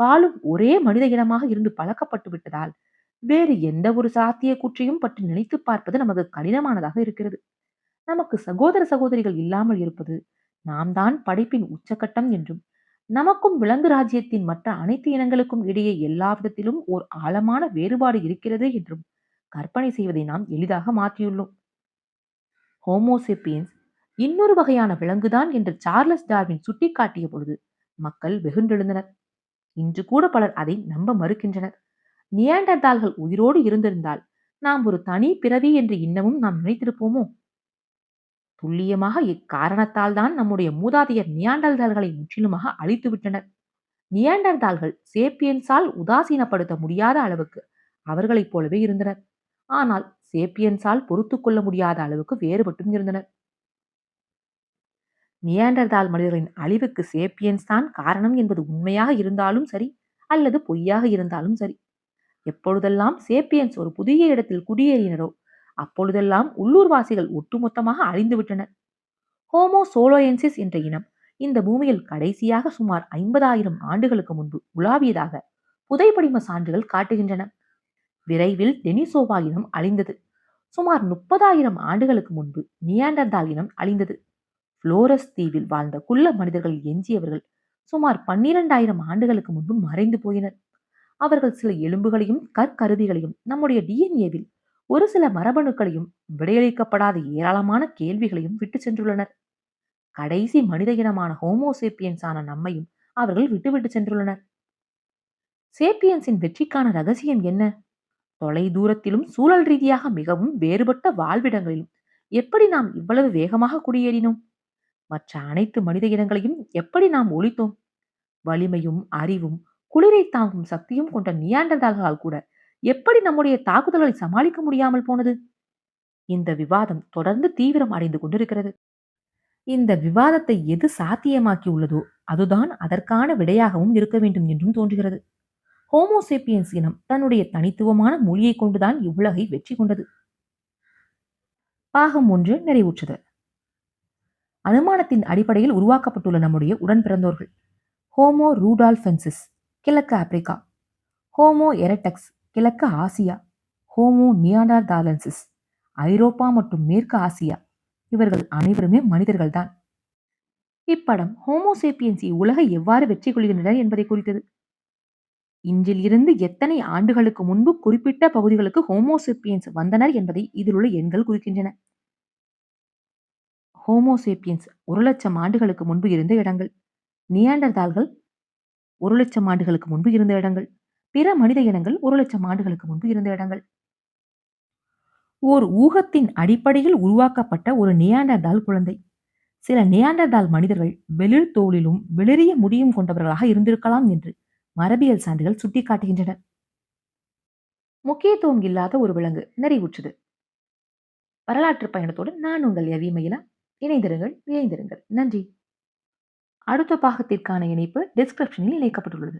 வாழும் ஒரே மனித இனமாக இருந்து பழக்கப்பட்டு விட்டதால் வேறு எந்த ஒரு சாத்திய கூற்றையும் பற்றி நினைத்து பார்ப்பது நமக்கு கடினமானதாக இருக்கிறது. நமக்கு சகோதர சகோதரிகள் இல்லாமல் இருப்பது நாம் தான் படைப்பின் உச்சகட்டம் என்றும், நமக்கும் விலங்கு ராஜ்யத்தின் மற்ற அனைத்து இனங்களுக்கும் இடையே எல்லா விதத்திலும் ஓர் ஆழமான வேறுபாடு இருக்கிறது என்றும் கற்பனை செய்வதை நாம் எளிதாக மாற்றியுள்ளோம். ஹோமோசேப்பியன்ஸ் இன்னொரு வகையான விலங்குதான் என்று சார்லஸ் டார்வின் சுட்டிக்காட்டிய பொழுது மக்கள் வெகுண்டெழுந்தனர். இன்று கூட பலர் அதை நம்ப மறுக்கின்றனர். நியாண்டர்தால்கள் உயிரோடு இருந்திருந்தால் நாம் ஒரு தனி பிறவி என்று இன்னமும் நாம் நினைத்திருப்போமோ? துல்லியமாக இக்காரணத்தால் தான் நம்முடைய மூதாதையர் நியாண்டர்தால்களை முற்றிலுமாக அழித்து விட்டனர். நியாண்டர்தால்கள் சேப்பியன்ஸால் உதாசீனப்படுத்த முடியாத அளவுக்கு அவர்களைப் போலவே இருந்தனர். ஆனால் சேப்பியன்ஸால் பொறுத்து கொள்ள முடியாத அளவுக்கு வேறுபட்டும் இருந்தனர். நியாண்டர்தால் மனிதர்களின் அழிவுக்கு சேப்பியன்ஸ் தான் காரணம் என்பது உண்மையாக இருந்தாலும் சரி அல்லது பொய்யாக இருந்தாலும் சரி, எப்பொழுதெல்லாம் சேப்பியன்ஸ் ஒரு புதிய இடத்தில் குடியேறினரோ அப்பொழுதெல்லாம் உள்ளூர்வாசிகள் ஒட்டுமொத்தமாக அழிந்துவிட்டனர். ஹோமோ சோலோயன்சிஸ் என்ற இனம் இந்த பூமியில் கடைசியாக சுமார் 50,000 ஆண்டுகளுக்கு முன்பு உலாவியதாக புதைபடிம சான்றுகள் காட்டுகின்றன. விரைவில் டெனிசோவா இனம் அழிந்தது. சுமார் 30,000 ஆண்டுகளுக்கு முன்பு நியாண்டர்தால் இனம் அழிந்தது. புளோரஸ் தீவில் வாழ்ந்த குள்ள மனிதர்கள் எஞ்சியவர்கள் சுமார் 12,000 ஆண்டுகளுக்கு முன்பு மறைந்து போயினர். அவர்கள் சில எலும்புகளையும் கற்கருவிகளையும் நம்முடைய டிஎன்ஏவில் ஒரு சில மரபணுக்களையும் விடையளிக்கப்படாத ஏராளமான கேள்விகளையும் விட்டு சென்றுள்ளனர். கடைசி மனித இனமான ஹோமோசேப்பியன்ஸ் ஆன நம்மையும் அவர்கள் விட்டுவிட்டு சென்றுள்ளனர். சேப்பியன்ஸின் வெற்றிக்கான ரகசியம் என்ன? தொலை தூரத்திலும் சூழல் ரீதியாக மிகவும் வேறுபட்ட வாழ்விடங்களிலும் எப்படி நாம் இவ்வளவு வேகமாக குடியேறினோம்? மற்ற அனைத்து மனித இனங்களையும் எப்படி நாம் ஒழித்தோம்? வலிமையும் அறிவும் குளிரை தாங்கும் சக்தியும் கொண்ட நியாண்டர்தால்களால் கூட எப்படி நம்முடைய தாக்குதல்களை சமாளிக்க முடியாமல் போனது? இந்த விவாதம் தொடர்ந்து தீவிரம் அடைந்து கொண்டிருக்கிறது. இந்த விவாதத்தை எது சாத்தியமாக்கி உள்ளதோ அதுதான் அதற்கான விடையாகவும் இருக்க வேண்டும் என்றும் தோன்றுகிறது. ஹோமோசேப்பியன்ஸ் இனம் தன்னுடைய தனித்துவமான மொழியை கொண்டுதான் இவ்வுலகை வெற்றி கொண்டது. பாகம் 1 நிறைவுற்றது. அனுமானத்தின் அடிப்படையில் உருவாக்கப்பட்டுள்ள நம்முடைய உடன் பிறந்தோர்கள்: ஹோமோ ரூடால்ஃபென்சிஸ் கிழக்கு ஆப்பிரிக்கா, ஹோமோ எரெக்டஸ் கிழக்கு ஆசியா, ஹோமோ நியாண்டர்தாலன்சிஸ் ஐரோப்பா மற்றும் மேற்கு ஆசியா. இவர்கள் அனைவருமே மனிதர்கள்தான். இப்படம் ஹோமோசேப்பியன்ஸ் உலகை எவ்வாறு வெற்றி கொள்கின்றனர் என்பதை குறித்தது. இன்றில் இருந்து எத்தனை ஆண்டுகளுக்கு முன்பு குறிப்பிட்ட பகுதிகளுக்கு ஹோமோசேப்பியன்ஸ் வந்தனர் என்பதை இதில் உள்ள எண்கள் குறிக்கின்றன. ஹோமோசேப்பியன்ஸ் 1,00,000 ஆண்டுகளுக்கு முன்பு இருந்த இடங்கள், நியாண்டர்தால்கள் 1,00,000 ஆண்டுகளுக்கு முன்பு இருந்த இடங்கள், பிற மனித இனங்கள் 1,00,000 ஆண்டுகளுக்கு முன்பு இருந்த இடங்கள். ஓர் ஊகத்தின் அடிப்படையில் உருவாக்கப்பட்ட ஒரு நியாண்டர்தால் குழந்தை. சில நியாண்டர்தால் மனிதர்கள் வெளிர் தோலிலும் வெளிரிய முடியும் கொண்டவர்களாக இருந்திருக்கலாம் என்று மரபியல் சான்றுகள் சுட்டிக்காட்டுகின்றன. முக்கியத்துவம் இல்லாத ஒரு விலங்கு நிறைவுற்றது. வரலாற்று பயணத்தோடு நான் உங்கள் எவி மயிலா. இணைந்திருங்கள், இணைந்திருங்கள். நன்றி. அடுத்த பாகத்திற்கான இணைப்பு டிஸ்கிரிப்ஷனில் இணைக்கப்பட்டுள்ளது.